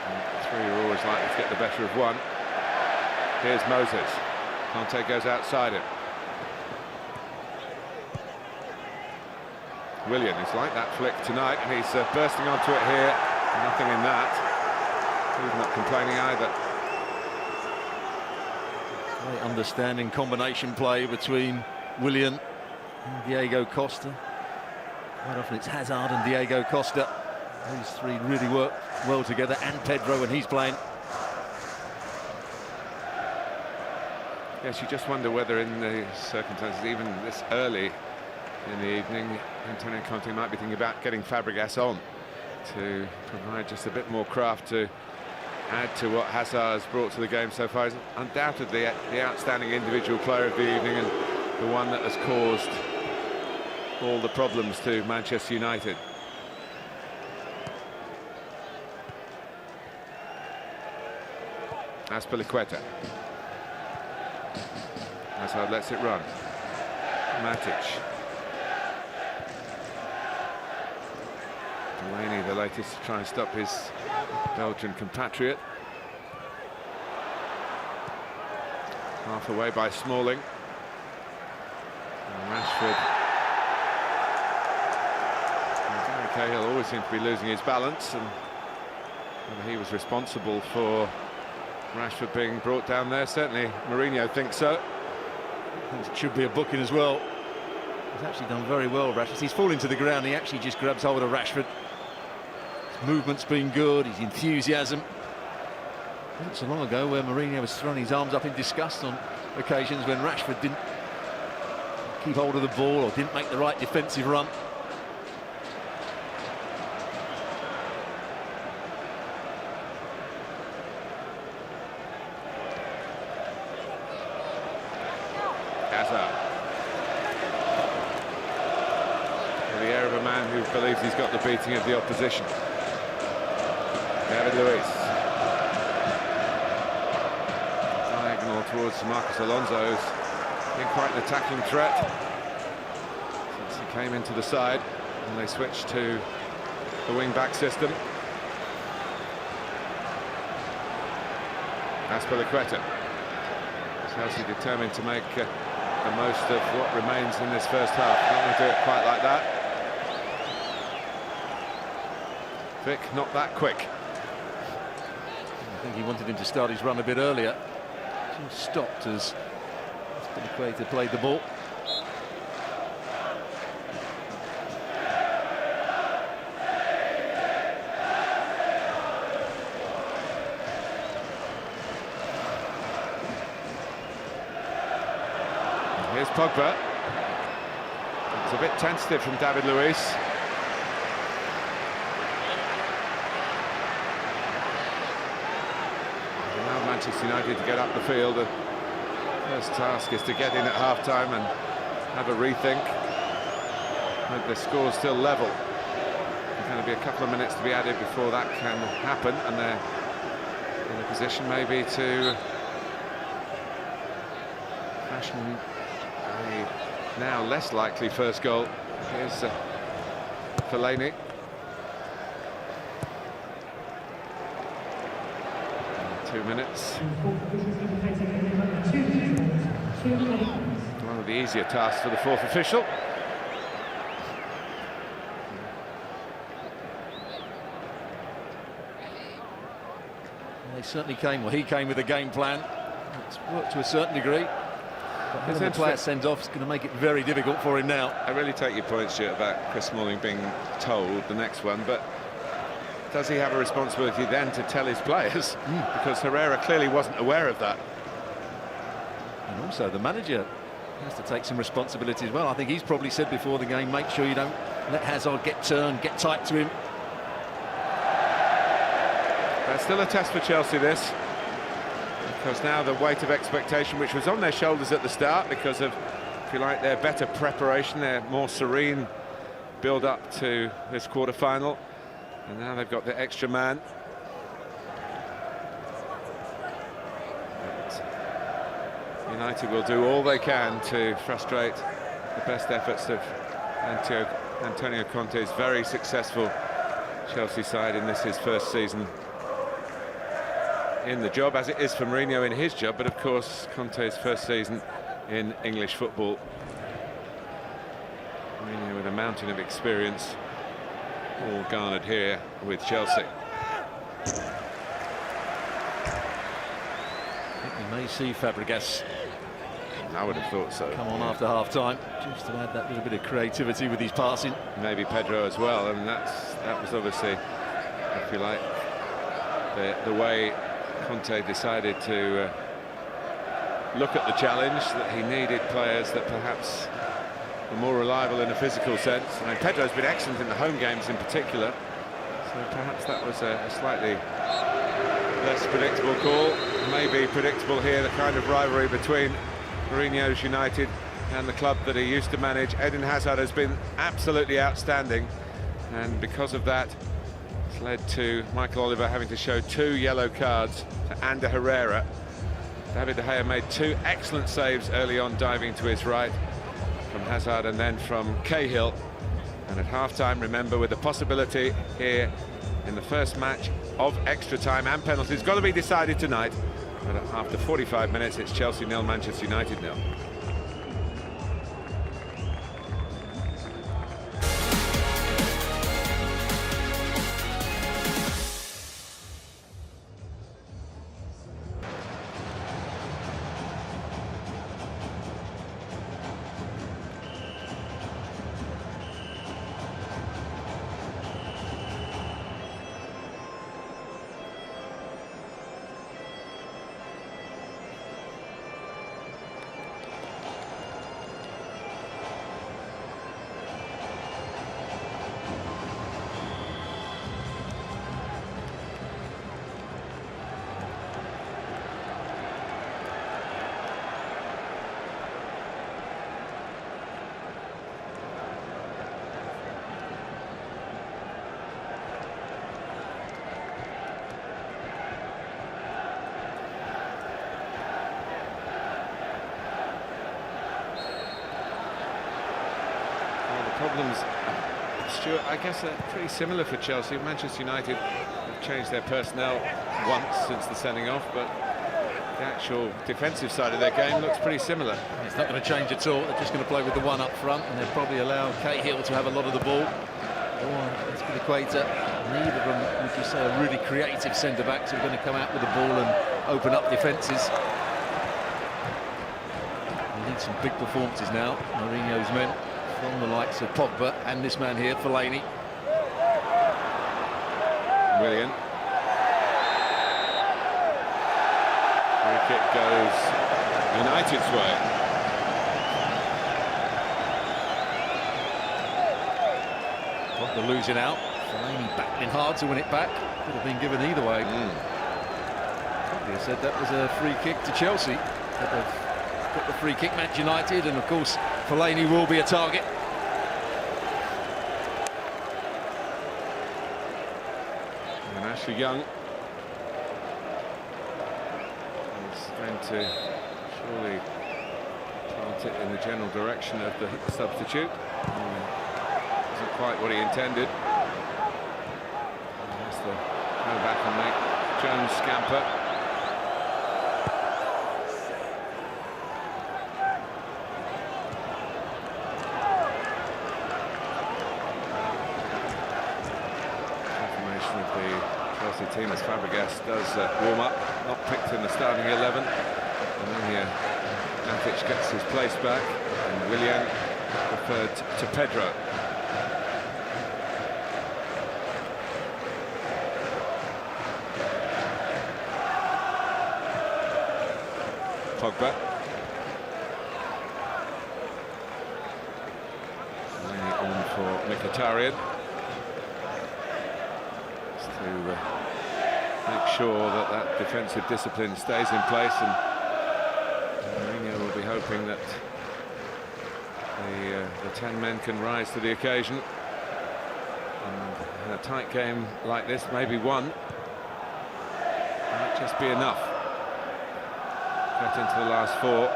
And 3 are always likely to get the better of 1. Here's Moses. Conte goes outside him. Willian is like that flick tonight, and he's bursting onto it here. Nothing in that. He's not complaining either. Great understanding combination play between Willian and Diego Costa. Quite often it's Hazard and Diego Costa. These 3 really work well together, and Pedro when he's playing. Yes, you just wonder whether in the circumstances, even this early in the evening, Antonio Conte might be thinking about getting Fabregas on to provide just a bit more craft to add to what Hazard has brought to the game so far. He's undoubtedly the outstanding individual player of the evening, and the one that has caused all the problems to Manchester United. Azpilicueta. Hazard lets it run. Matic. Delaney, the latest to try and stop his Belgian compatriot. Half away by Smalling. And Rashford. And Gary Cahill always seemed to be losing his balance, and whether he was responsible for Rashford being brought down there, certainly Mourinho thinks so. It should be a booking as well. He's actually done very well, Rashford. He's falling to the ground, he actually just grabs hold of Rashford. His movement's been good, his enthusiasm. Not so long ago where Mourinho was throwing his arms up in disgust on occasions when Rashford didn't keep hold of the ball or didn't make the right defensive run. Hazard. With the air of a man who believes he's got the beating of the opposition. David Luiz. Diagonal towards Marcos Alonso, who's been quite an attacking threat since he came into the side, and they switched to the wing-back system. Chelsea determined to make the most of what remains in this first half. Not going to do it quite like that. Vic, not that quick. I think he wanted him to start his run a bit earlier. He stopped as Azpilicueta played the ball. Here's Pogba. It's a bit tentative from David Luiz. Now Manchester United to get up the field. The first task is to get in at half-time and have a rethink. But the score's still level. There's going to be a couple of minutes to be added before that can happen, and they're in a position maybe to fashion a now less likely first goal. Here's Fellaini. And 2 minutes. One of the easier tasks for the fourth official. They certainly came, well, he came with a game plan. It's worked to a certain degree. But the player sent off is going to make it very difficult for him now. I really take your point, Stuart, about Chris Smalling being told the next one, but does he have a responsibility then to tell his players? Because Herrera clearly wasn't aware of that. And also the manager has to take some responsibility as well. I think he's probably said before the game, make sure you don't let Hazard get turned, get tight to him. That's still a test for Chelsea, this. Because now the weight of expectation, which was on their shoulders at the start because of, if you like, their better preparation, their more serene build-up to this quarter-final, and now they've got the extra man. But United will do all they can to frustrate the best efforts of Antonio Conte's very successful Chelsea side in this, his first season in the job, as it is for Mourinho in his job, but of course Conte's first season in English football. Mourinho with a mountain of experience, all garnered here with Chelsea. I think we may see Fabregas, I would have thought so, come on after half-time, just to add that little bit of creativity with his passing. Maybe Pedro as well, and that was obviously, if you like, the way Conte decided to look at the challenge, that he needed players that perhaps were more reliable in a physical sense. I mean, Pedro's been excellent in the home games in particular, so perhaps that was a slightly less predictable call. Maybe predictable here, the kind of rivalry between Mourinho's United and the club that he used to manage. Eden Hazard has been absolutely outstanding, and because of that, it's led to Michael Oliver having to show 2 yellow cards to Ander Herrera. David De Gea made 2 excellent saves early on, diving to his right from Hazard and then from Cahill. And at half-time, remember, with the possibility here in the first match of extra time and penalties, got to be decided tonight. But after 45 minutes, it's Chelsea 0, Manchester United 0. Problems, Stuart, I guess are pretty similar for Chelsea. Manchester United have changed their personnel once since the sending off, but the actual defensive side of their game looks pretty similar. It's not going to change at all. They're just going to play with the one up front, and they'll probably allow Cahill to have a lot of the ball. Or Azpilicueta. Neither of them, would you say, are really creative centre-backs who are going to come out with the ball and open up defences. They need some big performances now, Mourinho's men, from the likes of Pogba and this man here, Fellaini. Willian. Free kick goes United's way. Pogba losing out. Fellaini battling hard to win it back. Could have been given either way. Probably said that was a free kick to Chelsea. But they've got the free kick, Manchester United, and of course Fellaini will be a target. And Ashley Young is going to surely plant it in the general direction of the substitute. Isn't quite what he intended. He has to go back and make Jones scamper. Of the Chelsea team as Fabregas does warm up, not picked in the starting 11, and then Matic gets his place back, and Willian referred to Pedro. Pogba. On for Mkhitaryan. To make sure that that defensive discipline stays in place, and Mourinho will be hoping that the 10 men can rise to the occasion. And in a tight game like this, maybe one might just be enough. Get into the last four,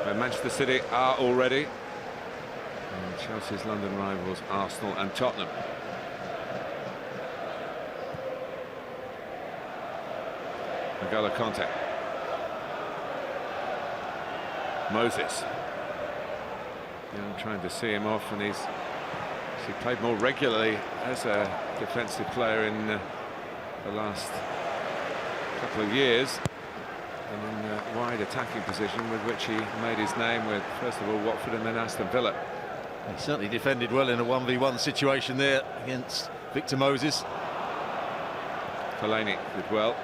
where Manchester City are already, and Chelsea's London rivals Arsenal and Tottenham. N'Golo Kanté. Moses. Young trying to see him off, and he played more regularly as a defensive player in the last couple of years, and in a wide attacking position with which he made his name with, first of all, Watford and then Aston Villa. He certainly defended well in a 1v1 situation there against Victor Moses. Fellaini did well.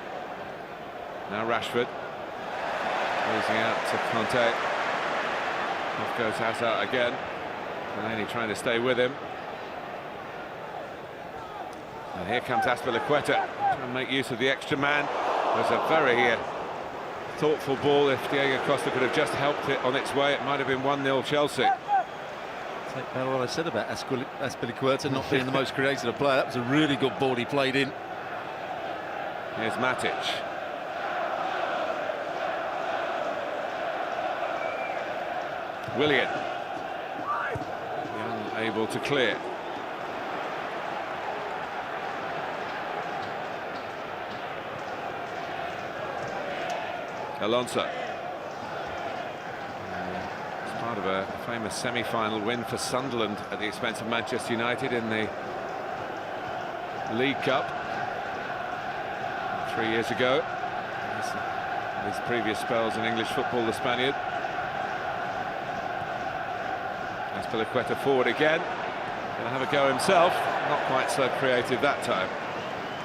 Now Rashford, losing out to Kanté. Off goes Hazard again. Fellaini trying to stay with him. And here comes Azpilicueta, trying to make use of the extra man. There's a very thoughtful ball. If Diego Costa could have just helped it on its way, it might have been 1-0 Chelsea. Take back what I said about Azpilicueta not being the most creative player. That was a really good ball he played in. Here's Matic. Willian. Young able to clear. Alonso. It's part of a famous semi-final win for Sunderland at the expense of Manchester United in the League Cup 3 years ago. His previous spells in English football, the Spaniard. Azpilicueta forward again. Going to have a go himself. Not quite so creative that time.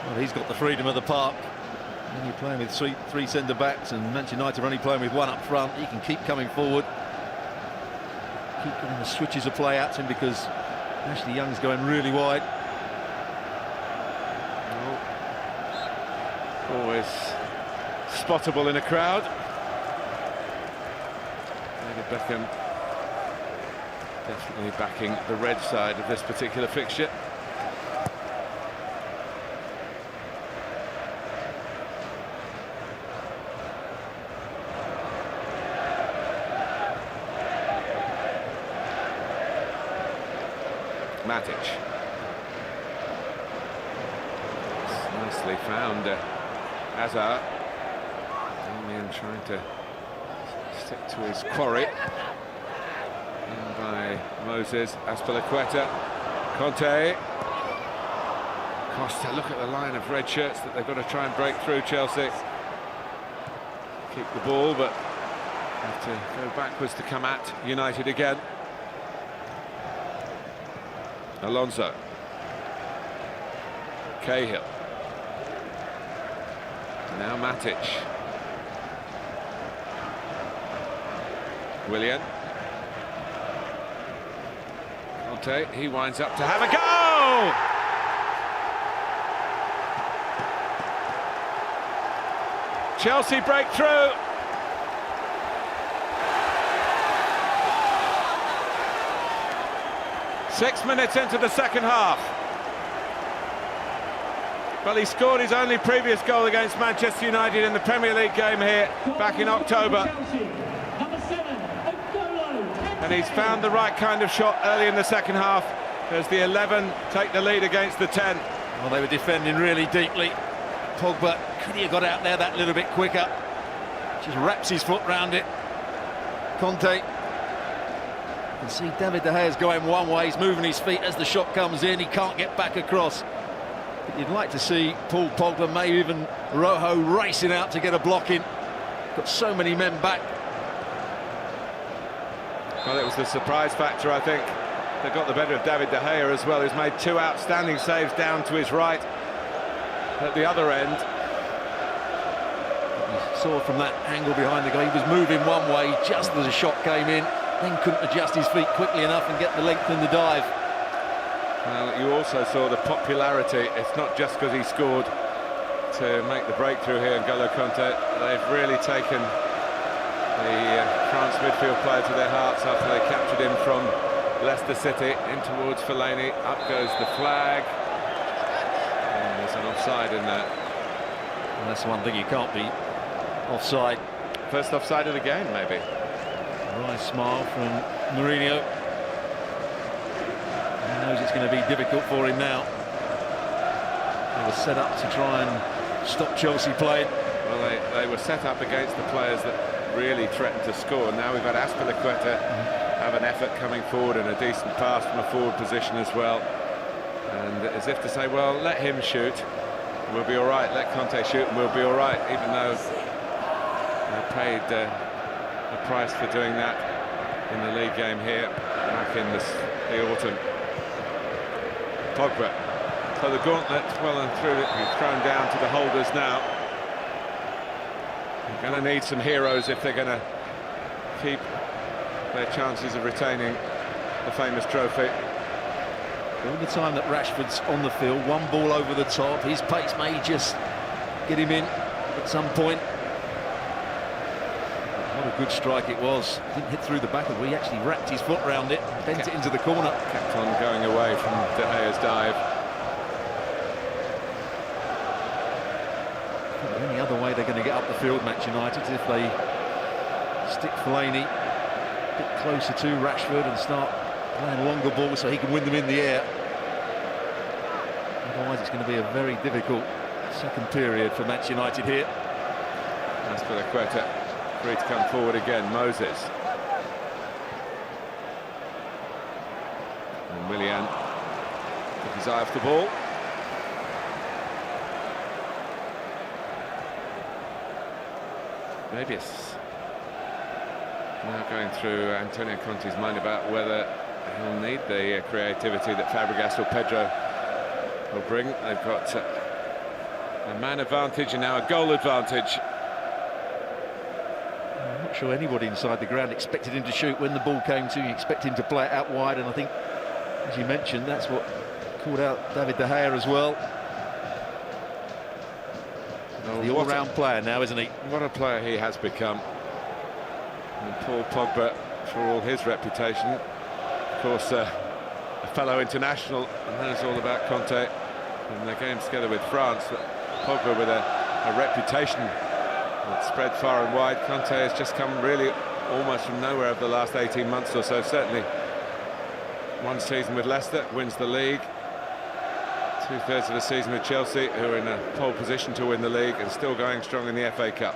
Well, he's got the freedom of the park. When you're playing with three centre-backs and Manchester United are only playing with one up front, he can keep coming forward. Keep getting the switches of play out to him because Ashley Young's going really wide. Always spottable in a crowd. David Beckham definitely backing the red side of this particular fixture. Matic. It's nicely found. Hazard. Darmian trying to stick to his quarry. In by Moses, Azpilicueta, Conte. Costa, look at the line of red shirts that they've got to try and break through. Chelsea keep the ball, but have to go backwards to come at United again. Alonso, Cahill, now Matic, Willian, Conte, he winds up to have a go! Chelsea break through. Six minutes into the second half. Well, he scored his only previous goal against Manchester United in the Premier League game here back in October. And he's found the right kind of shot early in the second half as the 11 take the lead against the 10. Well, they were defending really deeply. Pogba, could he have got out there that little bit quicker? Just wraps his foot round it. Conte. You can see David De Gea's going one way, he's moving his feet as the shot comes in, he can't get back across. But you'd like to see Paul Pogba, maybe even Rojo, racing out to get a block in. Got so many men back. Well, it was the surprise factor, I think, that got the better of David De Gea as well, who's made two outstanding saves down to his right at the other end. You saw from that angle behind the goal, he was moving one way just as the shot came in, then couldn't adjust his feet quickly enough and get the length in the dive. Well, you also saw the popularity. It's not just because he scored to make the breakthrough here, N'Golo Kanté. They've really taken the France midfield player to their hearts after they captured him from Leicester City in towards Fellaini. Up goes the flag. And there's an offside in that. And that's one thing you can't be offside. First offside of the game, maybe. A wry smile from Mourinho. He knows it's going to be difficult for him now. They were set up to try and stop Chelsea playing. Well, they were set up against the players that really threatened to score. Now we've had Azpilicueta have an effort coming forward and a decent pass from a forward position as well. And as if to say, well, let him shoot, we'll be all right. Let Conte shoot and we'll be all right, even though they paid a price for doing that in the league game here back in the autumn. Pogba. So the gauntlet well and through it, he's thrown down to the holders now. They're going to need some heroes if they're going to keep their chances of retaining the famous trophy. All the time that Rashford's on the field, one ball over the top, his pace may just get him in at some point. What a good strike it was. Didn't hit through the back of it, he actually wrapped his foot round it, bent it into the corner. Kept on going away from De Gea's dive. The only other way they're going to get up the field, Manchester United, is if they stick Fellaini a bit closer to Rashford and start playing longer balls so he can win them in the air. Otherwise it's going to be a very difficult second period for Manchester United here. Azpilicueta free to come forward again. Moses. And Willian took his eye off the ball. Maybe it's now going through Antonio Conte's mind about whether he'll need the creativity that Fabregas or Pedro will bring. They've got a man advantage and now a goal advantage. I'm not sure anybody inside the ground expected him to shoot when the ball came to. You expect him to play it out wide, and I think, as you mentioned, that's what called out David De Gea as well. The all-round player now, isn't he? What a player he has become. And Paul Pogba, for all his reputation, of course, a fellow international, and knows all about Conte and their games together with France. But Pogba with a reputation that spread far and wide. Conte has just come really almost from nowhere over the last 18 months or so. Certainly one season with Leicester, wins the league. Two-thirds of the season with Chelsea, who are in a pole position to win the league and still going strong in the FA Cup.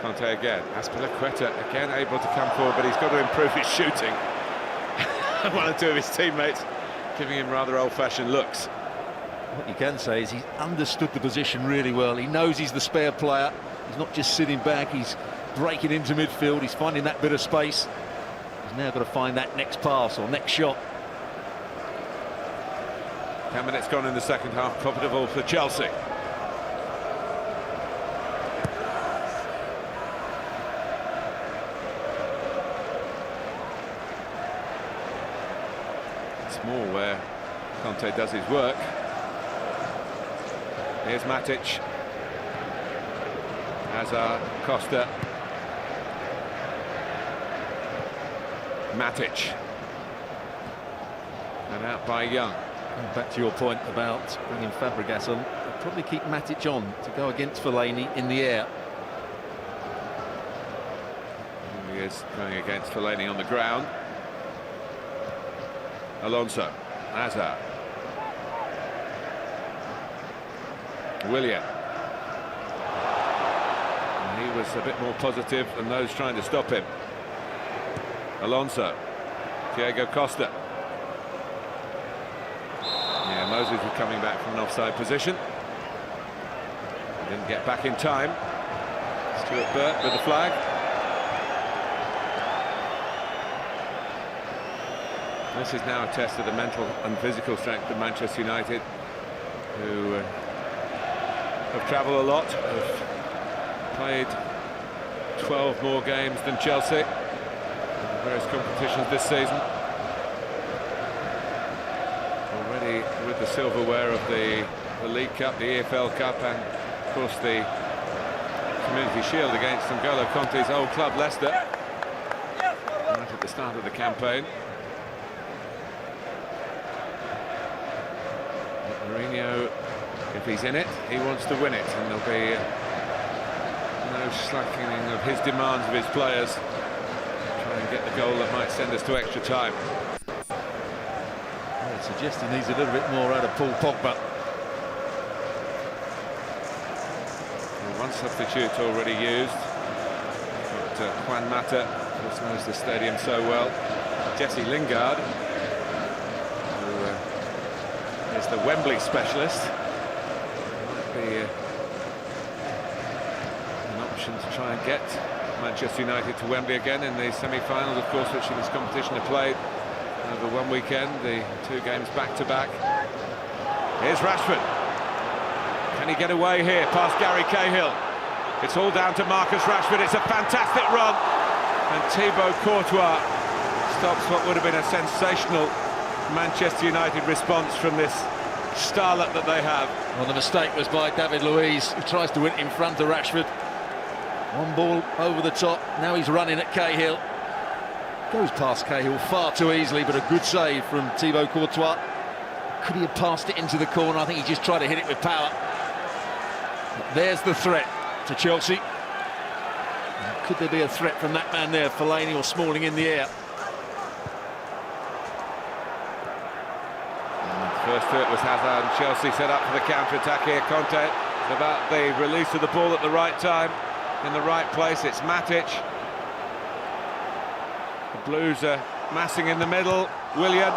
Conte again. Azpilicueta again able to come forward, but he's got to improve his shooting. One or two of his teammates giving him rather old-fashioned looks. What you can say is he's understood the position really well. He knows he's the spare player. He's not just sitting back, he's breaking into midfield, he's finding that bit of space. He's now got to find that next pass or next shot. 10 minutes gone in the second half, profitable for Chelsea. It's more where Conte does his work. Here's Matic. Hazard, Costa. Matic. And out by Young. Back to your point about bringing Fabregas on, they'll probably keep Matic on to go against Fellaini in the air. He is going against Fellaini on the ground. Alonso, Hazard. Willian. And he was a bit more positive than those trying to stop him. Alonso. Diego Costa. Yeah, Moses was coming back from an offside position. Didn't get back in time. Stuart Burt with the flag. This is now a test of the mental and physical strength of Manchester United, who have travelled a lot, have played 12 more games than Chelsea in various competitions this season. Already with the silverware of the League Cup, the EFL Cup, and of course the Community Shield against N'Golo Conte's old club Leicester, right at the start of the campaign. Mourinho, if he's in it, he wants to win it, and there'll be no slackening of his demands of his players. Try and get the goal that might send us to extra time. Well, suggests he needs a little bit more out of Paul Pogba. Well, one substitute already used. But Juan Mata, of course, knows the stadium so well. Jesse Lingard, who is the Wembley specialist. Might be an option to try and get Manchester United to Wembley again in the semi-finals, of course, which in this competition are played over one weekend, the two games back-to-back. Here's Rashford. Can he get away here past Gary Cahill? It's all down to Marcus Rashford. It's a fantastic run, and Thibaut Courtois stops what would have been a sensational Manchester United response from this starlet that they have. Well, the mistake was by David Luiz, who tries to win it in front of Rashford. One ball over the top, now he's running at Cahill. Goes past Cahill far too easily, but a good save from Thibaut Courtois. Could he have passed it into the corner? I think he just tried to hit it with power. But there's the threat to Chelsea. And could there be a threat from that man there, Fellaini or Smalling in the air? First to it was Hazard, and Chelsea set up for the counter-attack here. Conte about the release of the ball at the right time, in the right place. It's Matic. The Blues are massing in the middle. Willian.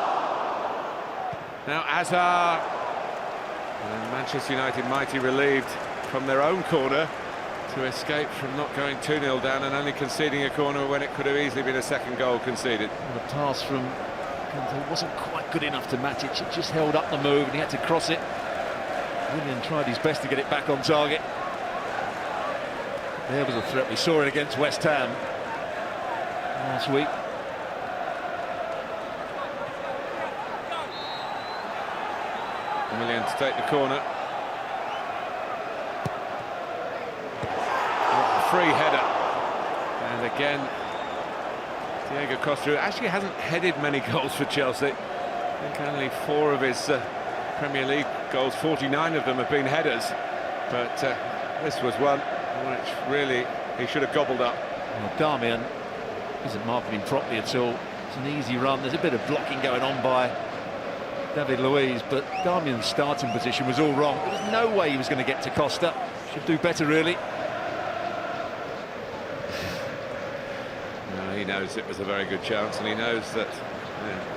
Now Hazard. And Manchester United mighty relieved from their own corner to escape from not going 2-0 down and only conceding a corner when it could have easily been a second goal conceded. And the pass from Conte wasn't quite good enough to Matic. It just held up the move and he had to cross it. Willian tried his best to get it back on target. There was a threat. We saw it against West Ham last week. Willian to take the corner. What a free header. And again, Diego Costa, who actually hasn't headed many goals for Chelsea. I think only 4 of his Premier League goals, 49 of them have been headers. But this was one which really he should have gobbled up. Well, Darmian isn't marking him properly at all. It's an easy run. There's a bit of blocking going on by David Luiz, but Darmian's starting position was all wrong. There was no way he was going to get to Costa. Should do better, really. he knows it was a very good chance, and he knows that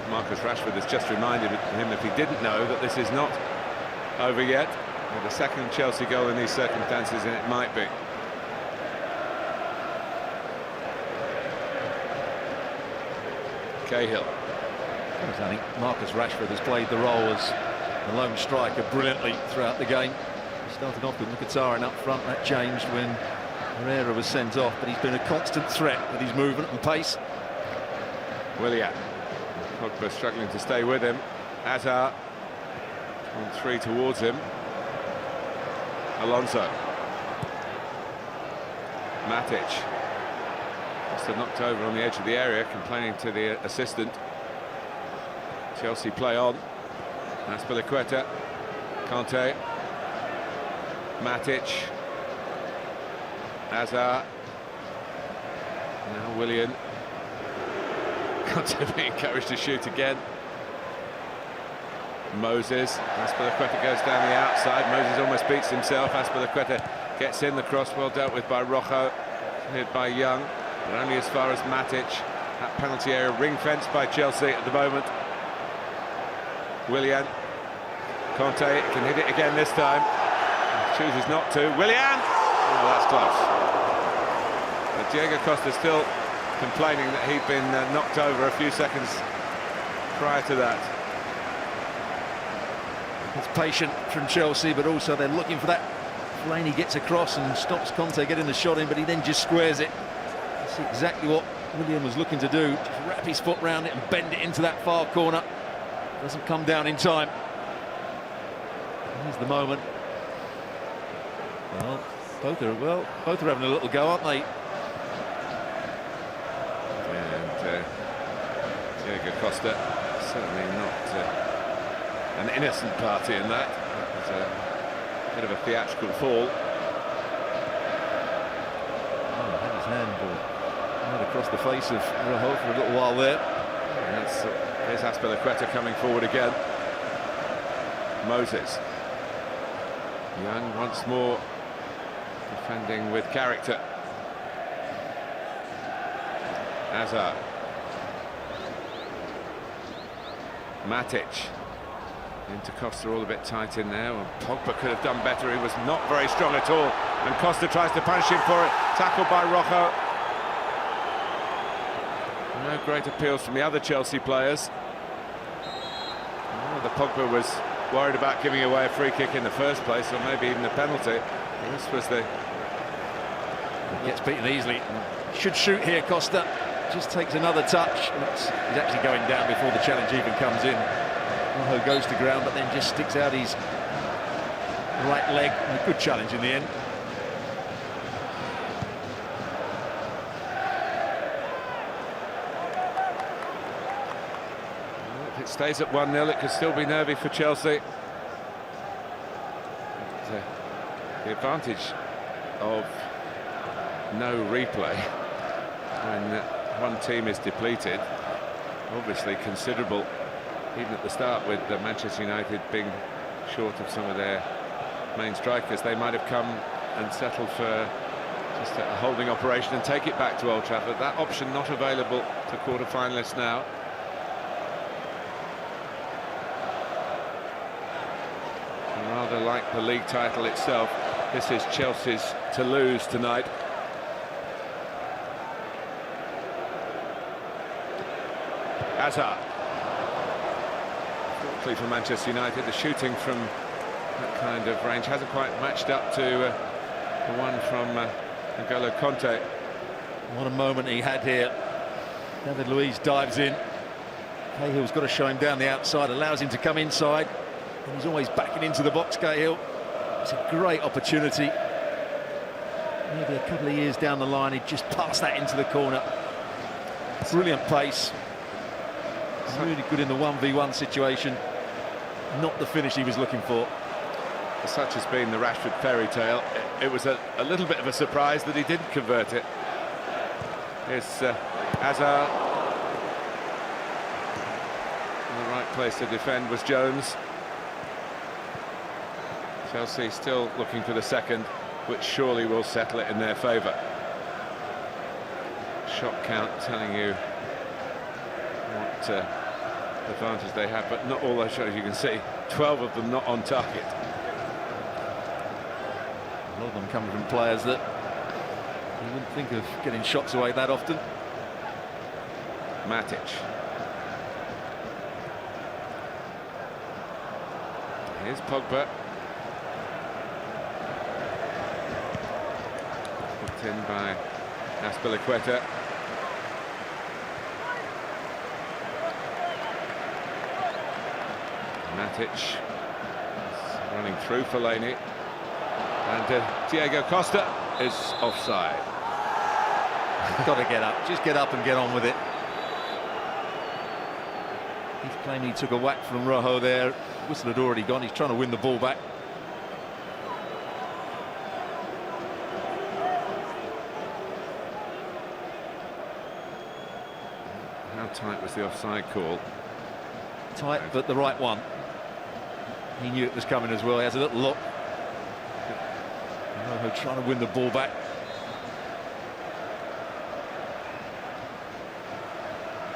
Marcus Rashford has just reminded him, if he didn't know, that this is not over yet. The second Chelsea goal in these circumstances, and it might be. Cahill. I think Marcus Rashford has played the role as the lone striker brilliantly throughout the game. He started off with Mkhitaryan up front. That changed when Herrera was sent off, but he's been a constant threat with his movement and pace. Willian. Pogba struggling to stay with him. Hazard on three towards him. Alonso. Matic. Must have knocked over on the edge of the area, complaining to the assistant. Chelsea play on. Azpilicueta. Kanté. Matic. Hazard. Now Willian. Kanté being encouraged to shoot again. Moses. Azpilicueta goes down the outside. Moses almost beats himself. Azpilicueta gets in the cross, well dealt with by Rojo. Cleared by Young, but only as far as Matic. That penalty area ring-fenced by Chelsea at the moment. Willian. Kanté can hit it again this time. Chooses not to. Willian! Oh, that's close. But Diego Costa still complaining that he'd been knocked over a few seconds prior to that. It's patient from Chelsea, but also they're looking for that. Fellaini gets across and stops Kanté getting the shot in, but he then just squares it. That's exactly what Willian was looking to do. Just wrap his foot round it and bend it into that far corner. Doesn't come down in time. Here's the moment. Well, both are having a little go, aren't they? And Diego Costa certainly not an innocent party in that. It was a bit of a theatrical fall. Oh, had his hand right across the face of Rojo for a little while there. And there's Azpilicueta coming forward again. Moses. Young once more defending with character. Hazard. Matic. Into Costa, all a bit tight in there. Well, Pogba could have done better. He was not very strong at all. And Costa tries to punish him for it. Tackled by Rojo. No great appeals from the other Chelsea players. Oh, the Pogba was worried about giving away a free kick in the first place, or maybe even a penalty. This was the... He gets beaten easily. Should shoot here, Costa. Just takes another touch. He's actually going down before the challenge even comes in. Rojo goes to ground, but then just sticks out his right leg. A good challenge in the end. If it stays at 1-0, it could still be nervy for Chelsea. But, the advantage of no replay when one team is depleted, obviously considerable, even at the start, with Manchester United being short of some of their main strikers. They might have come and settled for just a holding operation and take it back to Old Trafford. That option not available to quarter-finalists now. And rather like the league title itself, this is Chelsea's to lose tonight. Hazard. Fortunately for Manchester United, the shooting from that kind of range hasn't quite matched up to the one from N'Golo Kanté. What a moment he had here. David Luiz dives in. Cahill's got to show him down the outside, allows him to come inside, and he's always backing into the box, Cahill. It's a great opportunity. Maybe a couple of years down the line, he'd just pass that into the corner. Brilliant pace. Really good in the 1v1 situation. Not the finish he was looking for. Such has been the Rashford fairy tale. It was a little bit of a surprise that he didn't convert it. Here's Hazard. In the right place to defend was Jones. Chelsea still looking for the second, which surely will settle it in their favour. shot count telling you what advantage they have, but not all those shots. You can see 12 of them not on target. A lot of them coming from players that you wouldn't think of getting shots away that often. Matic. Here's Pogba. Put in by Azpilicueta. Matic is running through Fellaini. And Diego Costa is offside. Got to get up. Just get up and get on with it. He's claiming he took a whack from Rojo there. Whistle had already gone. He's trying to win the ball back. How tight was the offside call? Tight, but the right one. He knew it was coming as well. He has a little look. Rojo trying to win the ball back.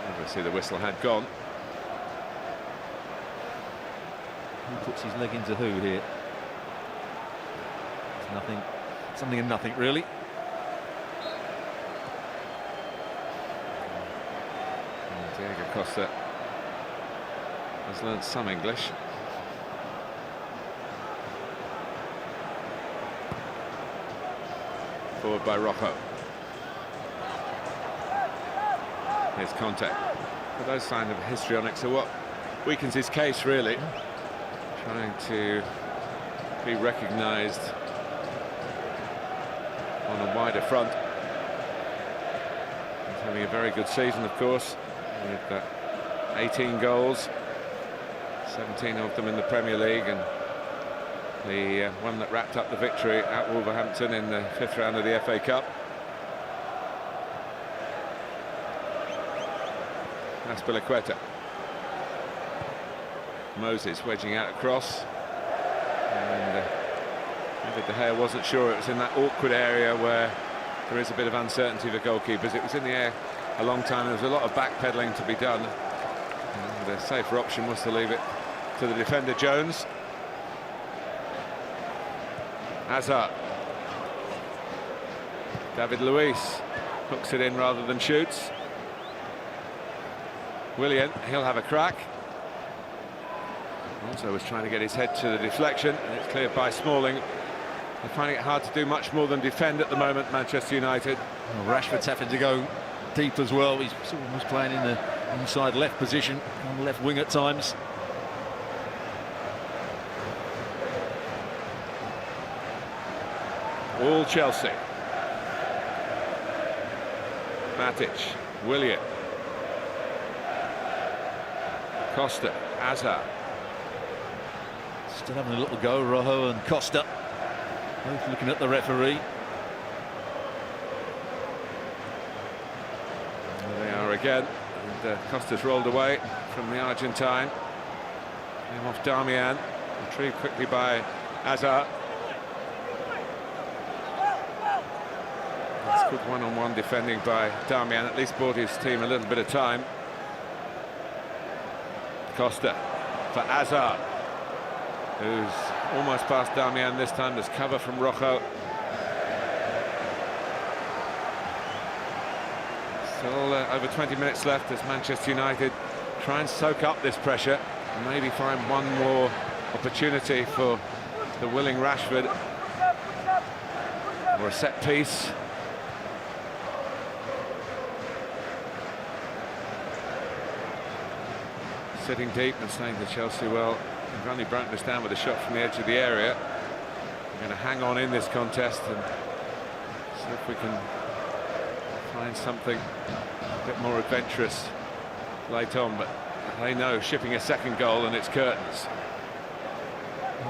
Obviously the whistle had gone. Who puts his leg into who here? It's nothing. Something and nothing, really. And Diego Costa has learnt some English. Forward by Rojo. Here's contact. But those signs of histrionics are what weakens his case, really. Trying to be recognised on a wider front. He's having a very good season, of course, with 18 goals, 17 of them in the Premier League, and the one that wrapped up the victory at Wolverhampton in the 5th round of the FA Cup. Azpilicueta. Moses wedging out across, and David De Gea wasn't sure. It was in that awkward area where there is a bit of uncertainty for goalkeepers. It was in the air a long time. There was a lot of backpedaling to be done, and the safer option was to leave it to the defender Jones. Hazard. David Luiz hooks it in rather than shoots. Willian, he'll have a crack. Also was trying to get his head to the deflection, and it's cleared by Smalling. They're finding it hard to do much more than defend at the moment, Manchester United. Well, Rashford's having to go deep as well. He's almost playing in the inside left position, on the left wing at times. All Chelsea. Matic, Willian. Costa, Hazard. Still having a little go, Rojo and Costa. Both looking at the referee. There they are again. And Costa's rolled away from the Argentine. Came off Darmian. Retrieved quickly by Hazard. That's good one-on-one defending by Darmian. At least bought his team a little bit of time. Costa for Hazard, who's almost past Darmian this time. There's cover from Rojo. Still over 20 minutes left as Manchester United try and soak up this pressure and maybe find one more opportunity for the willing Rashford, or a set piece. Sitting deep and saying to Chelsea, well, we've only broken this down with a shot from the edge of the area. We're going to hang on in this contest and see if we can find something a bit more adventurous late on, but they know shipping a second goal and it's curtains.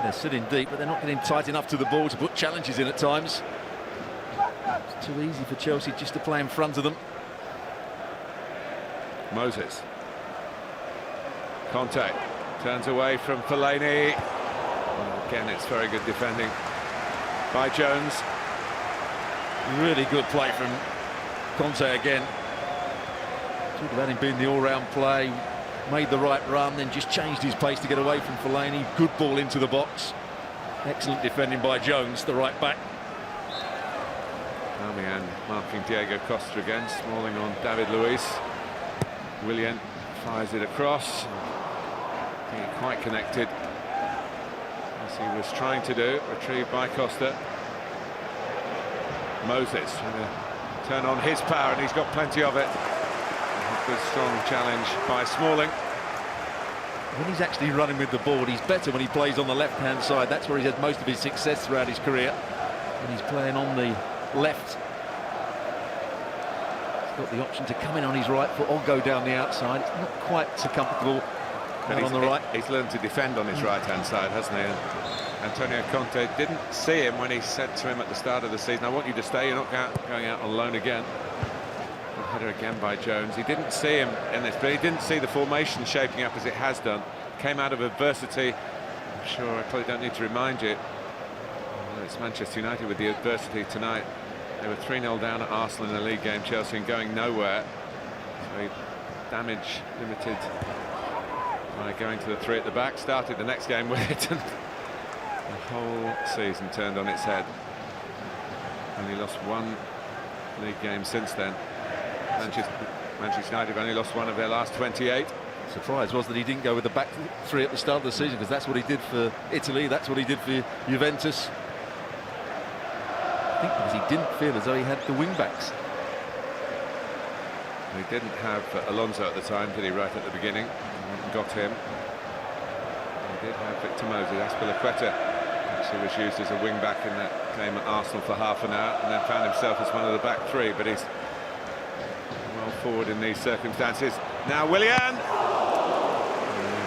They're sitting deep, but they're not getting tight enough to the ball to put challenges in at times. It's too easy for Chelsea just to play in front of them. Moses. Contact. Turns away from Fellaini. And again, it's very good defending by Jones. Really good play from Conte again. Talk about him being the all-round play, made the right run, then just changed his pace to get away from Fellaini. Good ball into the box. Excellent defending by Jones, the right back. Darmian marking Diego Costa again, Smalling on David Luiz. Willian fires it across. Being quite connected, as he was trying to do, retrieved by Costa. Moses trying to turn on his power, and he's got plenty of it. A good strong challenge by Smalling. When he's actually running with the ball, he's better when he plays on the left-hand side. That's where he's had most of his success throughout his career. When he's playing on the left, he's got the option to come in on his right foot or go down the outside. It's not quite so comfortable on the right. He's learned to defend on his right-hand side, hasn't he? And Antonio Conte didn't see him when he said to him at the start of the season, "I want you to stay, you're not going out on loan again." Good header again by Jones. He didn't see him in this, but he didn't see the formation shaping up as it has done. Came out of adversity. I'm sure I probably don't need to remind you. Well, it's Manchester United with the adversity tonight. They were 3-0 down at Arsenal in the league game, Chelsea, and going nowhere. So damage limited by going to the three at the back. Started the next game with it, and the whole season turned on its head. Only lost one league game since then. Manchester United have only lost one of their last 28. Surprise was that he didn't go with the back three at the start of the season, because that's what he did for Italy, that's what he did for Juventus. I think because he didn't feel as though he had the wing-backs. He didn't have Alonso at the time, did he, right at the beginning? Got him. He did have Victor Moses. Azpilicueta actually was used as a wing-back in that game at Arsenal for half an hour, and then found himself as one of the back three, but he's well forward in these circumstances. Now Willian!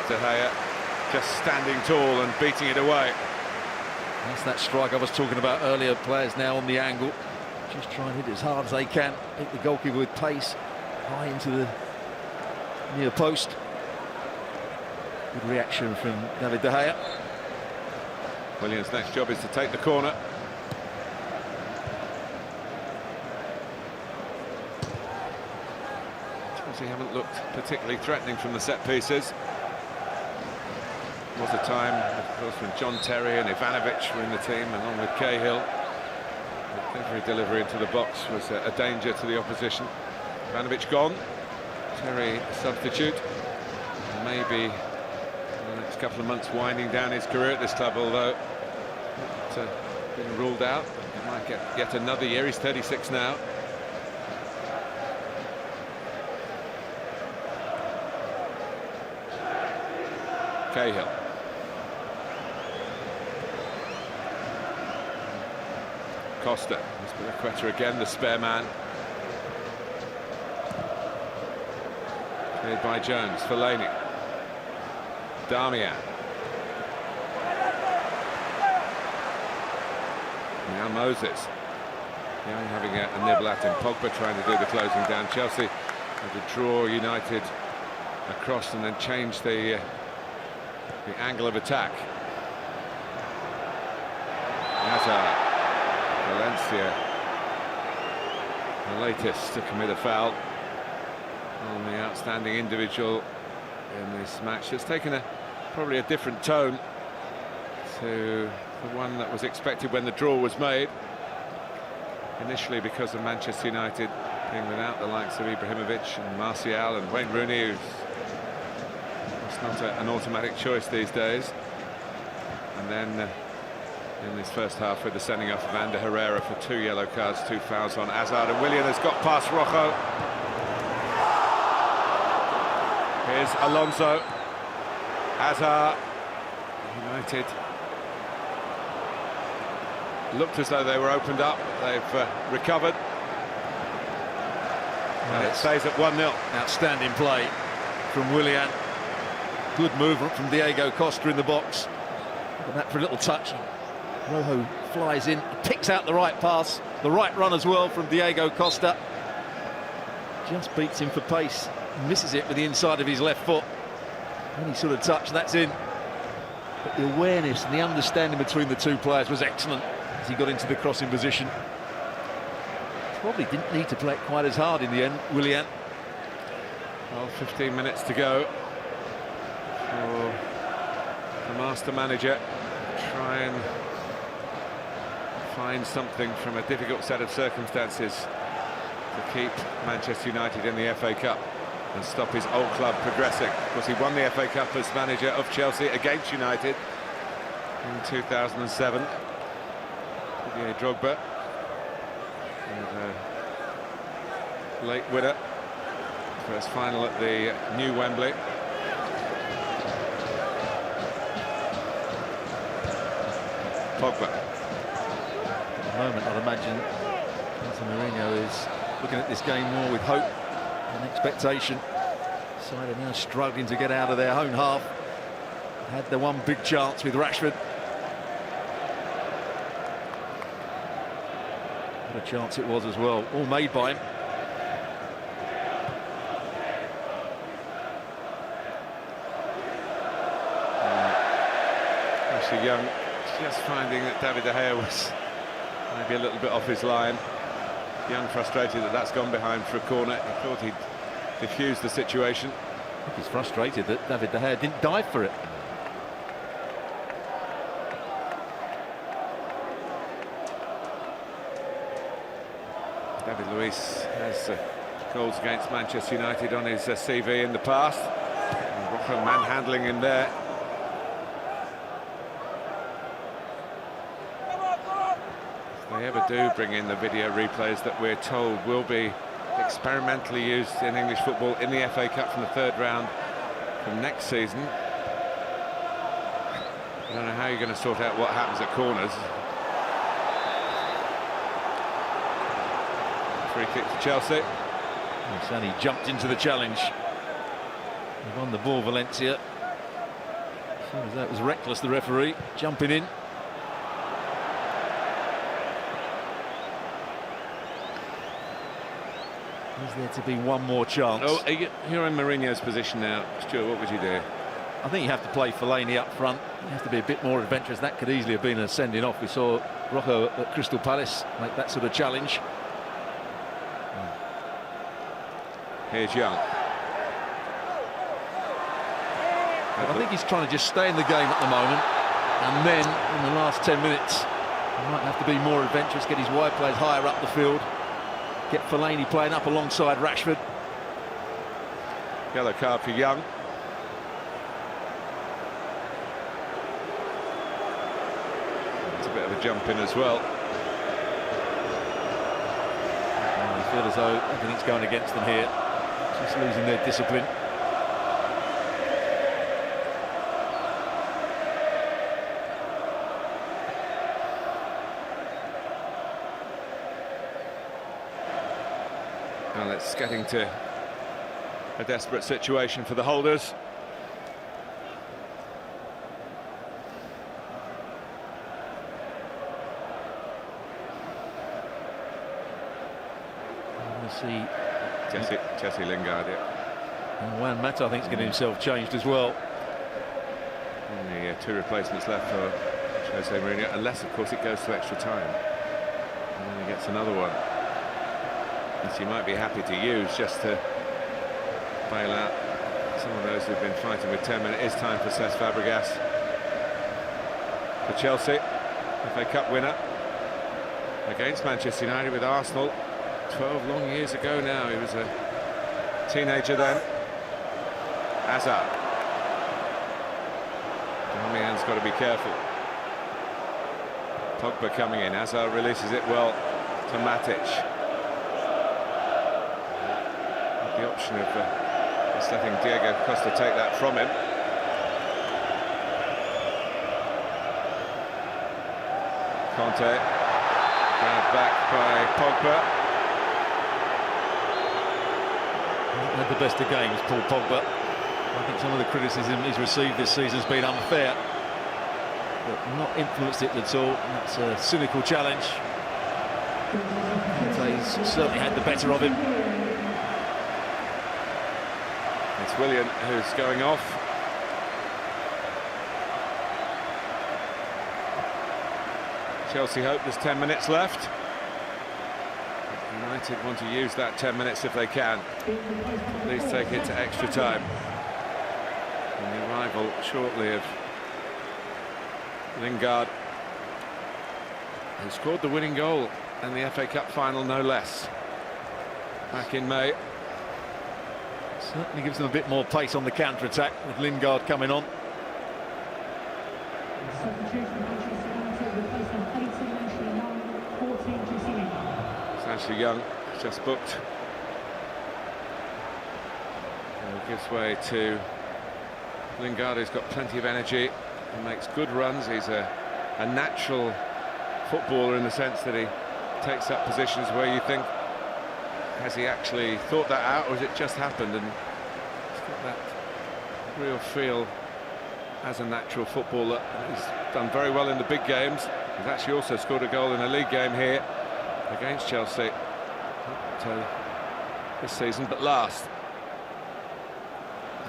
De Gea just standing tall and beating it away. That's that strike I was talking about earlier. Players now on the angle, just try and hit it as hard as they can. Hit the goalkeeper with pace, high into the near post. Good reaction from David De Gea. Willian's next job is to take the corner. Chelsea haven't looked particularly threatening from the set pieces. There was a time, of course, when John Terry and Ivanovic were in the team, along with Cahill. Every delivery into the box was a danger to the opposition. Ivanovic gone. Terry a substitute. Maybe in the next couple of months winding down his career at this club, although not been ruled out. He might get yet another year. He's 36 now. Cahill. Costa. Azpilicueta again, the spare man. Cleared by Jones. Fellaini. Darmian. Now Moses. Young having a nibble at him. Pogba trying to do the closing down. Chelsea had to draw United across and then change the angle of attack. Hazard. Valencia, the latest to commit a foul on the outstanding individual in this match. It's taken probably a different tone to the one that was expected when the draw was made. Initially because of Manchester United being without the likes of Ibrahimovic and Martial and Wayne Rooney, who's not an automatic choice these days. And then in this first half with the sending off of Ander Herrera for 2 yellow cards, 2 fouls on Hazard, and Willian has got past Rojo. Here's Alonso. Hazard. United looked as though they were opened up. They've recovered. And it stays at 1-0. Outstanding play from Willian. Good movement from Diego Costa in the box. Look at that for a little touch. Rojo flies in, picks out the right pass, the right run as well from Diego Costa. Just beats him for pace, misses it with the inside of his left foot. Any sort of touch, that's in. But the awareness and the understanding between the two players was excellent as he got into the crossing position. Probably didn't need to play it quite as hard in the end, Willian. Well, 15 minutes to go for the master manager. Try and find something from a difficult set of circumstances to keep Manchester United in the FA Cup and stop his old club progressing. Of course, he won the FA Cup as manager of Chelsea against United in 2007. Didier Drogba, late winner. First final at the new Wembley. Pogba. At the moment, I'd imagine Jose Mourinho is looking at this game more with hope and expectation. Side are now struggling to get out of their own half. Had the one big chance with Rashford. What a chance it was as well, all made by him. Ashley Young just finding that David De Gea was maybe a little bit off his line. Young frustrated that that's gone behind for a corner. He thought he'd diffused the situation. I think he's frustrated that David De Gea didn't dive for it. David Luiz has goals against Manchester United on his CV in the past. Rojo manhandling in there. If they ever do bring in the video replays that we're told will be experimentally used in English football in the FA Cup from the third round from next season, I don't know how you're going to sort out what happens at corners. Free kick to Chelsea. Sani jumped into the challenge. He won the ball, Valencia. As soon as that was reckless, the referee jumping in. Is there to be one more chance? Oh, you're in Mourinho's position now, Stuart. What would you do? I think you have to play Fellaini up front. You have to be a bit more adventurous. That could easily have been a sending off. We saw Rojo at Crystal Palace make that sort of challenge. Here's Young. I think he's trying to just stay in the game at the moment, and then in the last 10 minutes he might have to be more adventurous, get his wide players higher up the field, get Fellaini playing up alongside Rashford. Yellow card for Young. It's a bit of a jump in as well. I feel as though everything's going against them here, just losing their discipline. Well, it's getting to a desperate situation for the holders. See Jesse Lingard, yeah. And Juan Mata, I think, is getting himself changed as well. Only 2 replacements left for Jose Mourinho, unless, of course, it goes to extra time. And then he gets another one, which he might be happy to use just to bail out some of those who've been fighting with 10 minutes. It is time for Cesc Fabregas. For Chelsea, FA Cup winner against Manchester United with Arsenal. 12 long years ago now. He was a teenager then. Hazard. Darmian's got to be careful. Pogba coming in. Hazard releases it well to Matic. With the option of just letting Diego Costa take that from him. Conte grabbed back by Pogba. Had the best of games, Paul Pogba. I think some of the criticism he's received this season has been unfair, but not influenced it at all. That's a cynical challenge. He's certainly had the better of him. It's Willian who's going off. Chelsea hope there's 10 minutes left. United want to use that 10 minutes if they can. At least take it to extra time. And the arrival shortly of Lingard, who scored the winning goal in the FA Cup final, no less, back in May. Certainly gives them a bit more pace on the counter-attack with Lingard coming on. Ashley Young just booked. Gives way to Lingard, who's got plenty of energy and makes good runs. He's a natural footballer in the sense that he takes up positions where you think, has he actually thought that out, or has it just happened? And he's got that real feel as a natural footballer. He's done very well in the big games. He's actually also scored a goal in a league game here against Chelsea, not this season, but last.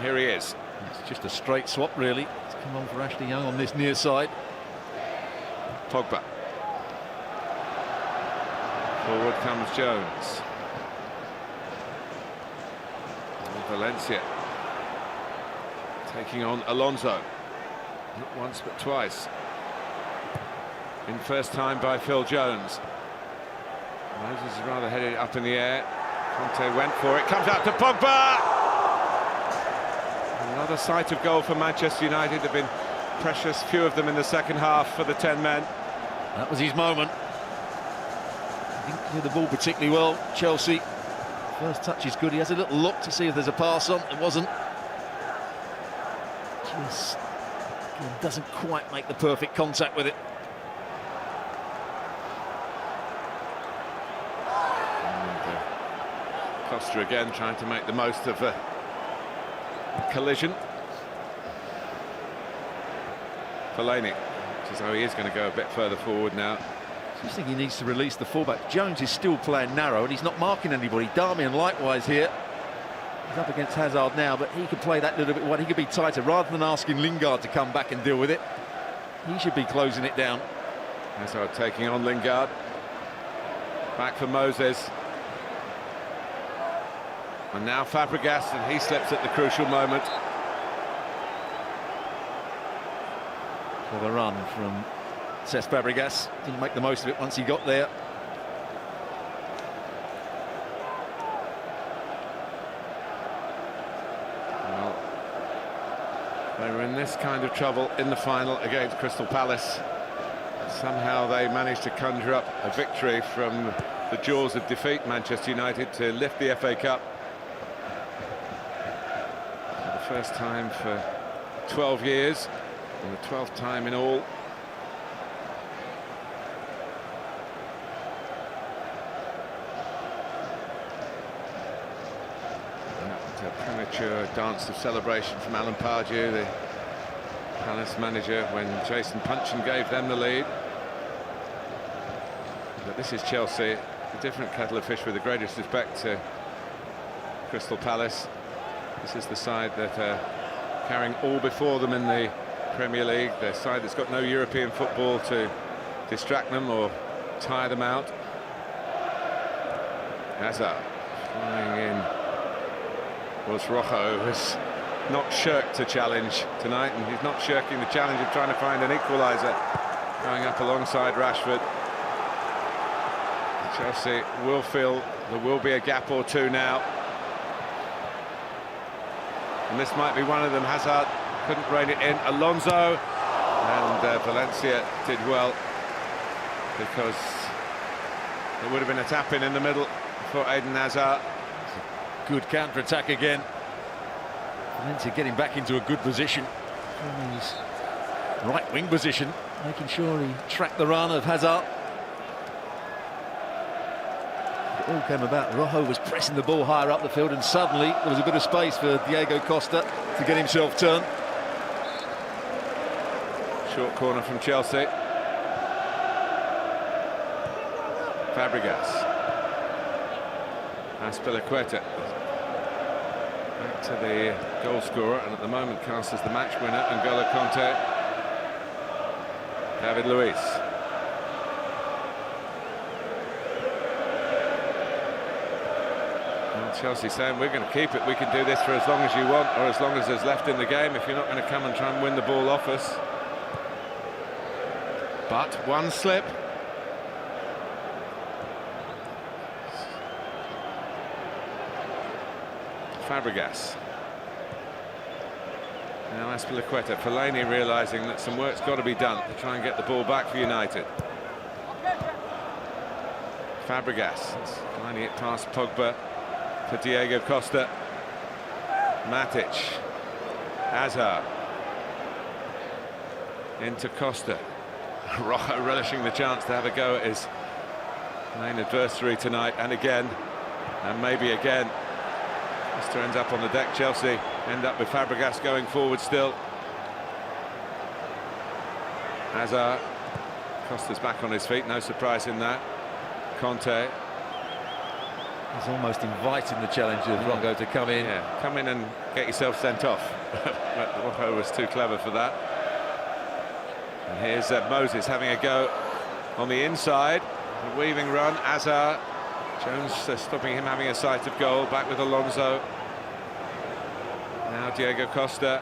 Here he is. It's just a straight swap, really. It's come on for Ashley Young on this near side. Pogba. Forward comes Jones. And Valencia taking on Alonso. Not once but twice. In first time by Phil Jones. Moses is rather headed up in the air. Conte went for it, comes out to Pogba! Another sight of goal for Manchester United. There have been precious few of them in the second half for the 10 men. That was his moment. I think he did the ball particularly well, Chelsea. First touch is good. He has a little look to see if there's a pass on. It wasn't. Just doesn't quite make the perfect contact with it. Costa again trying to make the most of a collision. Fellaini, which is how he is going to go a bit further forward now. I just think he needs to release the fullback. Jones is still playing narrow and he's not marking anybody. Darmian likewise here. He's up against Hazard now, but he could play that little bit wide. He could be tighter rather than asking Lingard to come back and deal with it. He should be closing it down. Hazard taking on Lingard. Back for Moses. And now Fabregas, and he slips at the crucial moment. For the run from Cesc Fabregas. Didn't make the most of it once he got there. Well, they were in this kind of trouble in the final against Crystal Palace. Somehow they managed to conjure up a victory from the jaws of defeat, Manchester United, to lift the FA Cup. For the first time for 12 years, and the 12th time in all. A premature dance of celebration from Alan Pardew, the Palace manager, when Jason Puncheon gave them the lead. But this is Chelsea, a different kettle of fish, with the greatest respect to Crystal Palace. This is the side that are carrying all before them in the Premier League, the side that's got no European football to distract them or tire them out. Hazard flying in was Rojo, who has not shirked a challenge tonight, and he's not shirking the challenge of trying to find an equaliser, going up alongside Rashford. Chelsea will feel there will be a gap or two now, and this might be one of them. Hazard couldn't rein it in. Alonso, and Valencia did well, because there would have been a tap-in in the middle for Eden Hazard. Good counter-attack again. Valencia getting back into a good position from his right wing position, making sure he tracked the run of Hazard. It all came about. Rojo was pressing the ball higher up the field, and suddenly there was a bit of space for Diego Costa to get himself turned. Short corner from Chelsea. Fabregas. Azpilicueta. Back to the goal scorer, and at the moment cast as the match winner, N'Golo Kanté. David Luiz. Chelsea saying, we're going to keep it, we can do this for as long as you want, or as long as there's left in the game, if you're not going to come and try and win the ball off us. But one slip. Fabregas. Now Azpilicueta. Fellaini realising that some work's got to be done to try and get the ball back for United. Fabregas. Fellaini it past Pogba to Diego Costa. Matic. Hazard. Into Costa. Rojo relishing the chance to have a go at his main adversary tonight, and again, and maybe again. This turns up on the deck. Chelsea end up with Fabregas going forward still. Hazard. Costa's back on his feet, no surprise in that. Conte. He's almost inviting the challenge of Rojo to come in. Yeah, come in and get yourself sent off. But Rojo was too clever for that. And here's Moses having a go on the inside. A weaving run. Hazard. Jones stopping him having a sight of goal. Back with Alonso. Now Diego Costa.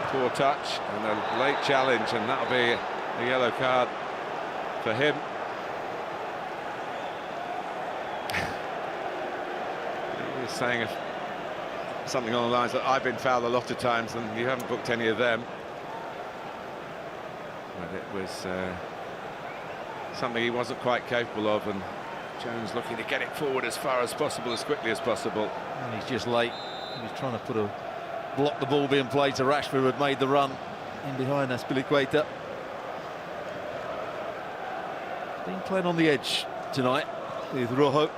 Poor touch and a late challenge, and that'll be a yellow card for him. He's saying something along the lines that I've been fouled a lot of times and you haven't booked any of them. But it was something he wasn't quite capable of, and Jones looking to get it forward as far as possible, as quickly as possible. And he's just late. He was trying to block the ball being played to Rashford, who had made the run in behind Azpilicueta. Been playing on the edge tonight with Rojo.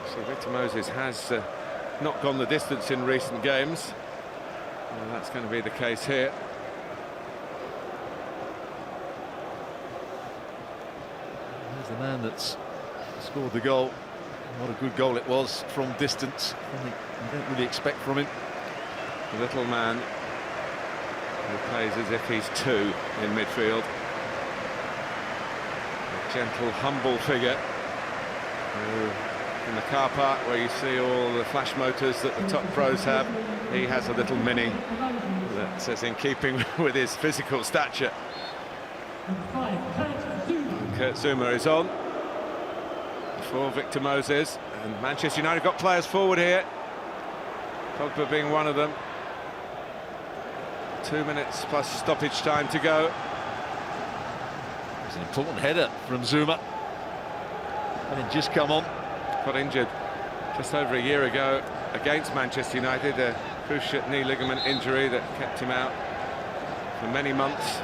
So Victor Moses has not gone the distance in recent games. Well, that's going to be the case here. There's the man that's scored the goal. What a good goal it was from distance. Something you don't really expect from him. The little man who plays as if he's two in midfield. A gentle, humble figure who, in the car park where you see all the flash motors that the top pros have, he has a little Mini that says in keeping with his physical stature. Kurt Zouma is on for Victor Moses, and Manchester United got players forward here, Pogba being one of them. 2 minutes plus stoppage time to go. It's an important header from Zouma, having just come on. Got injured just over a year ago against Manchester United, a cruciate knee ligament injury that kept him out for many months.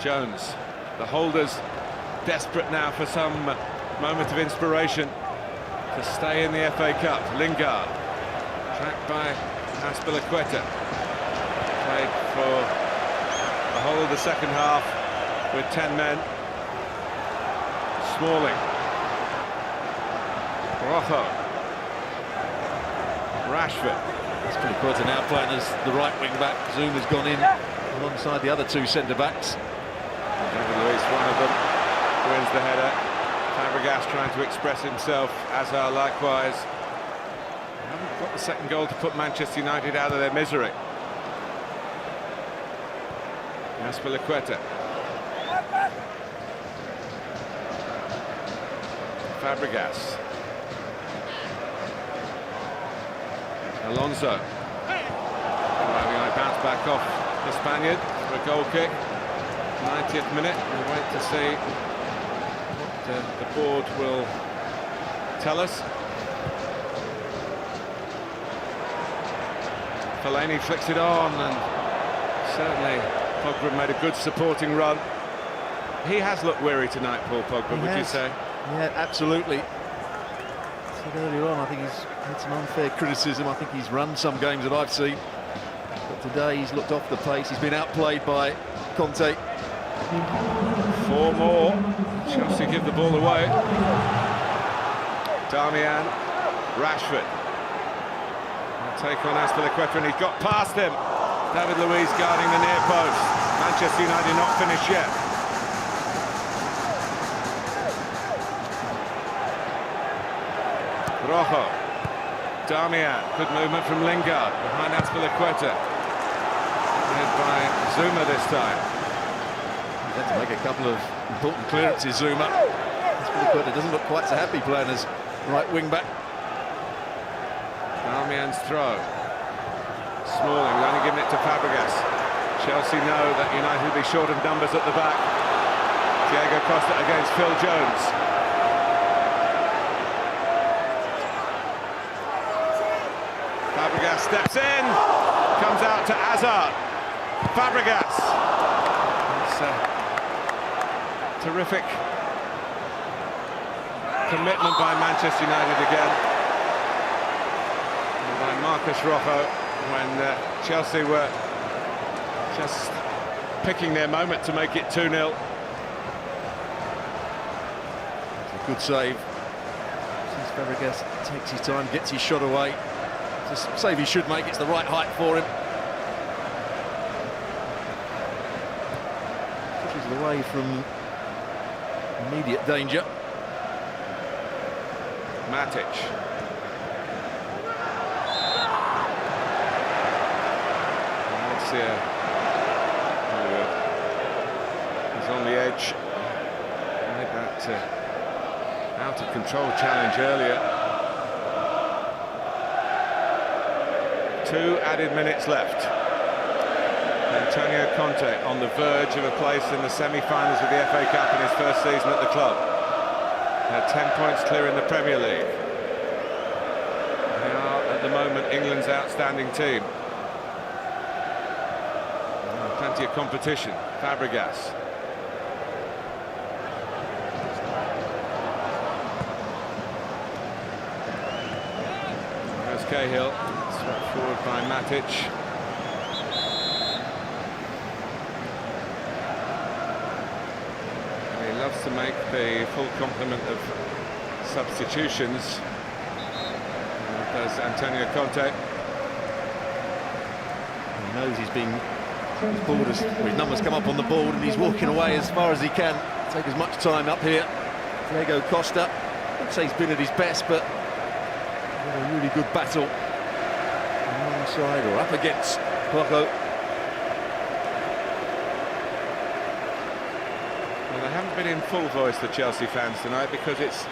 Jones, the holders desperate now for some moment of inspiration to stay in the FA Cup. Lingard, tracked by Azpilicueta, played for the whole of the second half with 10 men. Smalling. Rojo. Rashford. Azpilicueta now playing as the right wing back. Zouma's gone in alongside the other two centre backs. David Luiz, one of them, wins the header. Fabregas trying to express himself, Hazard likewise. They haven't got the second goal to put Manchester United out of their misery. Azpilicueta. Fabregas. Alonso. I bounce back off the Spaniard for a goal kick. 90th minute. We'll wait to see what the board will tell us. Fellaini flicks it on, and certainly Pogba made a good supporting run. He has looked weary tonight, Paul Pogba, would you say? Yeah, absolutely. I said earlier on, I think he's had some unfair criticism. I think he's run some games that I've seen, but today he's looked off the pace. He's been outplayed by Conte. 4 more. Chelsea give the ball away. Darmian, Rashford. take on Azpilicueta, and he's got past him. David Luiz guarding the near post. Manchester United not finished yet. Rojo. Darmian, good movement from Lingard, behind Azpilicueta. Led by Zuma this time. He's had to make a couple of important clearances, Zuma. Azpilicueta doesn't look quite so happy playing as right wing-back. Darmian's throw. Smalling, only giving it to Fabregas. Chelsea know that United will be short of numbers at the back. Diego Costa against Phil Jones. Fabregas steps in, comes out to Hazard. Fabregas. It's a terrific commitment by Manchester United again. And by Marcos Rojo, when Chelsea were just picking their moment to make it 2-0. It's a good save. Since Fabregas takes his time, gets his shot away. It's a save he should make, it's the right height for him. Pushes it away from immediate danger. Matic. Valencia, who is on the edge. Made that out of control challenge earlier. 2 added minutes left. Antonio Conte on the verge of a place in the semi-finals of the FA Cup in his first season at the club. They're 10 points clear in the Premier League. They are, at the moment, England's outstanding team. Plenty of competition. Fabregas. There's Cahill. Swept forward by Matic. And he loves to make the full complement of substitutions. There's Antonio Conte. He knows he's been bored as his numbers come up on the board, and he's walking away as far as he can. Take as much time up here. Diego Costa, I wouldn't say he's been at his best, but a really good battle. Alongside or up against Paco. Well, they haven't been in full voice, the Chelsea fans, tonight, because it's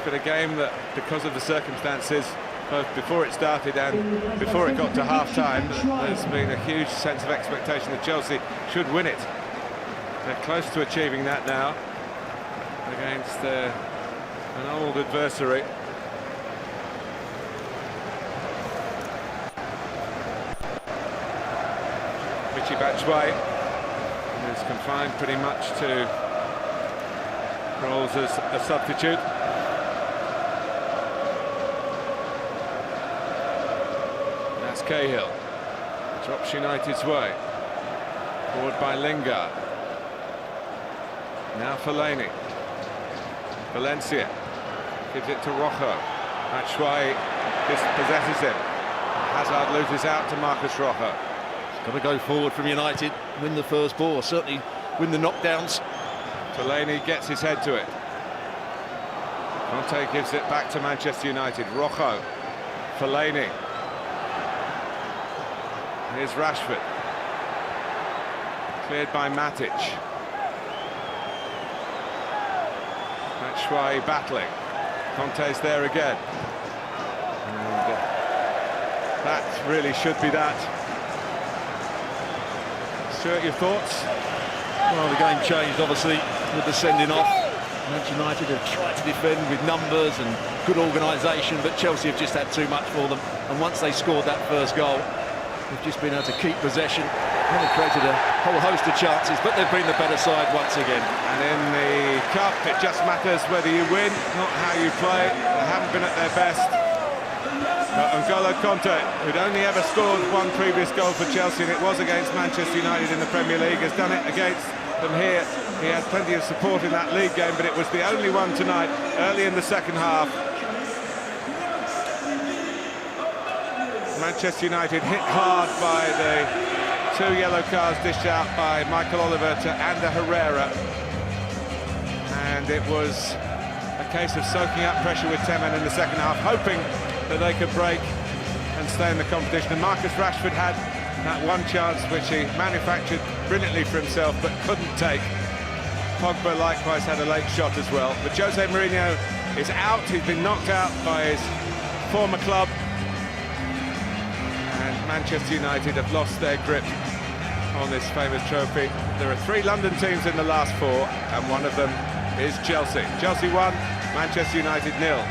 been a game that, because of the circumstances, both before it started and before it got to half-time, there's been a huge sense of expectation that Chelsea should win it. They're close to achieving that now against an old adversary. Michy Batshuayi is confined pretty much to roles as a substitute. That's Cahill. Drops United's way. Forward by Lingard. Now Fellaini. Valencia gives it to Rojo. Batshuayi dispossesses him. Hazard loses out to Marcos Rojo. Got to go forward from United, win the first ball, or certainly win the knockdowns. Fellaini gets his head to it. Conte gives it back to Manchester United. Rojo, Fellaini. Here's Rashford. Cleared by Matic. Batshuayi battling. Conte's there again. And that really should be that. Stuart, your thoughts? Well, the game changed, obviously, with the sending off. Manchester United have tried to defend with numbers and good organisation, but Chelsea have just had too much for them. And once they scored that first goal, they've just been able to keep possession. And they've created a whole host of chances, but they've been the better side once again. And in the Cup, it just matters whether you win, not how you play. They haven't been at their best. N'Golo Conte, who'd only ever scored one previous goal for Chelsea, and it was against Manchester United in the Premier League, has done it against them here. He had plenty of support in that league game, but it was the only one tonight, early in the second half. Manchester United hit hard by the 2 yellow cards dished out by Michael Oliver to Ander Herrera, and it was a case of soaking up pressure with 10 men in the second half, hoping that they could break and stay in the competition. And Marcus Rashford had that one chance which he manufactured brilliantly for himself but couldn't take. Pogba likewise had a late shot as well, but Jose Mourinho is out. He's been knocked out by his former club, and Manchester United have lost their grip on this famous trophy. There are 3 London teams in the last 4, and one of them is Chelsea. Chelsea 1, Manchester United 0.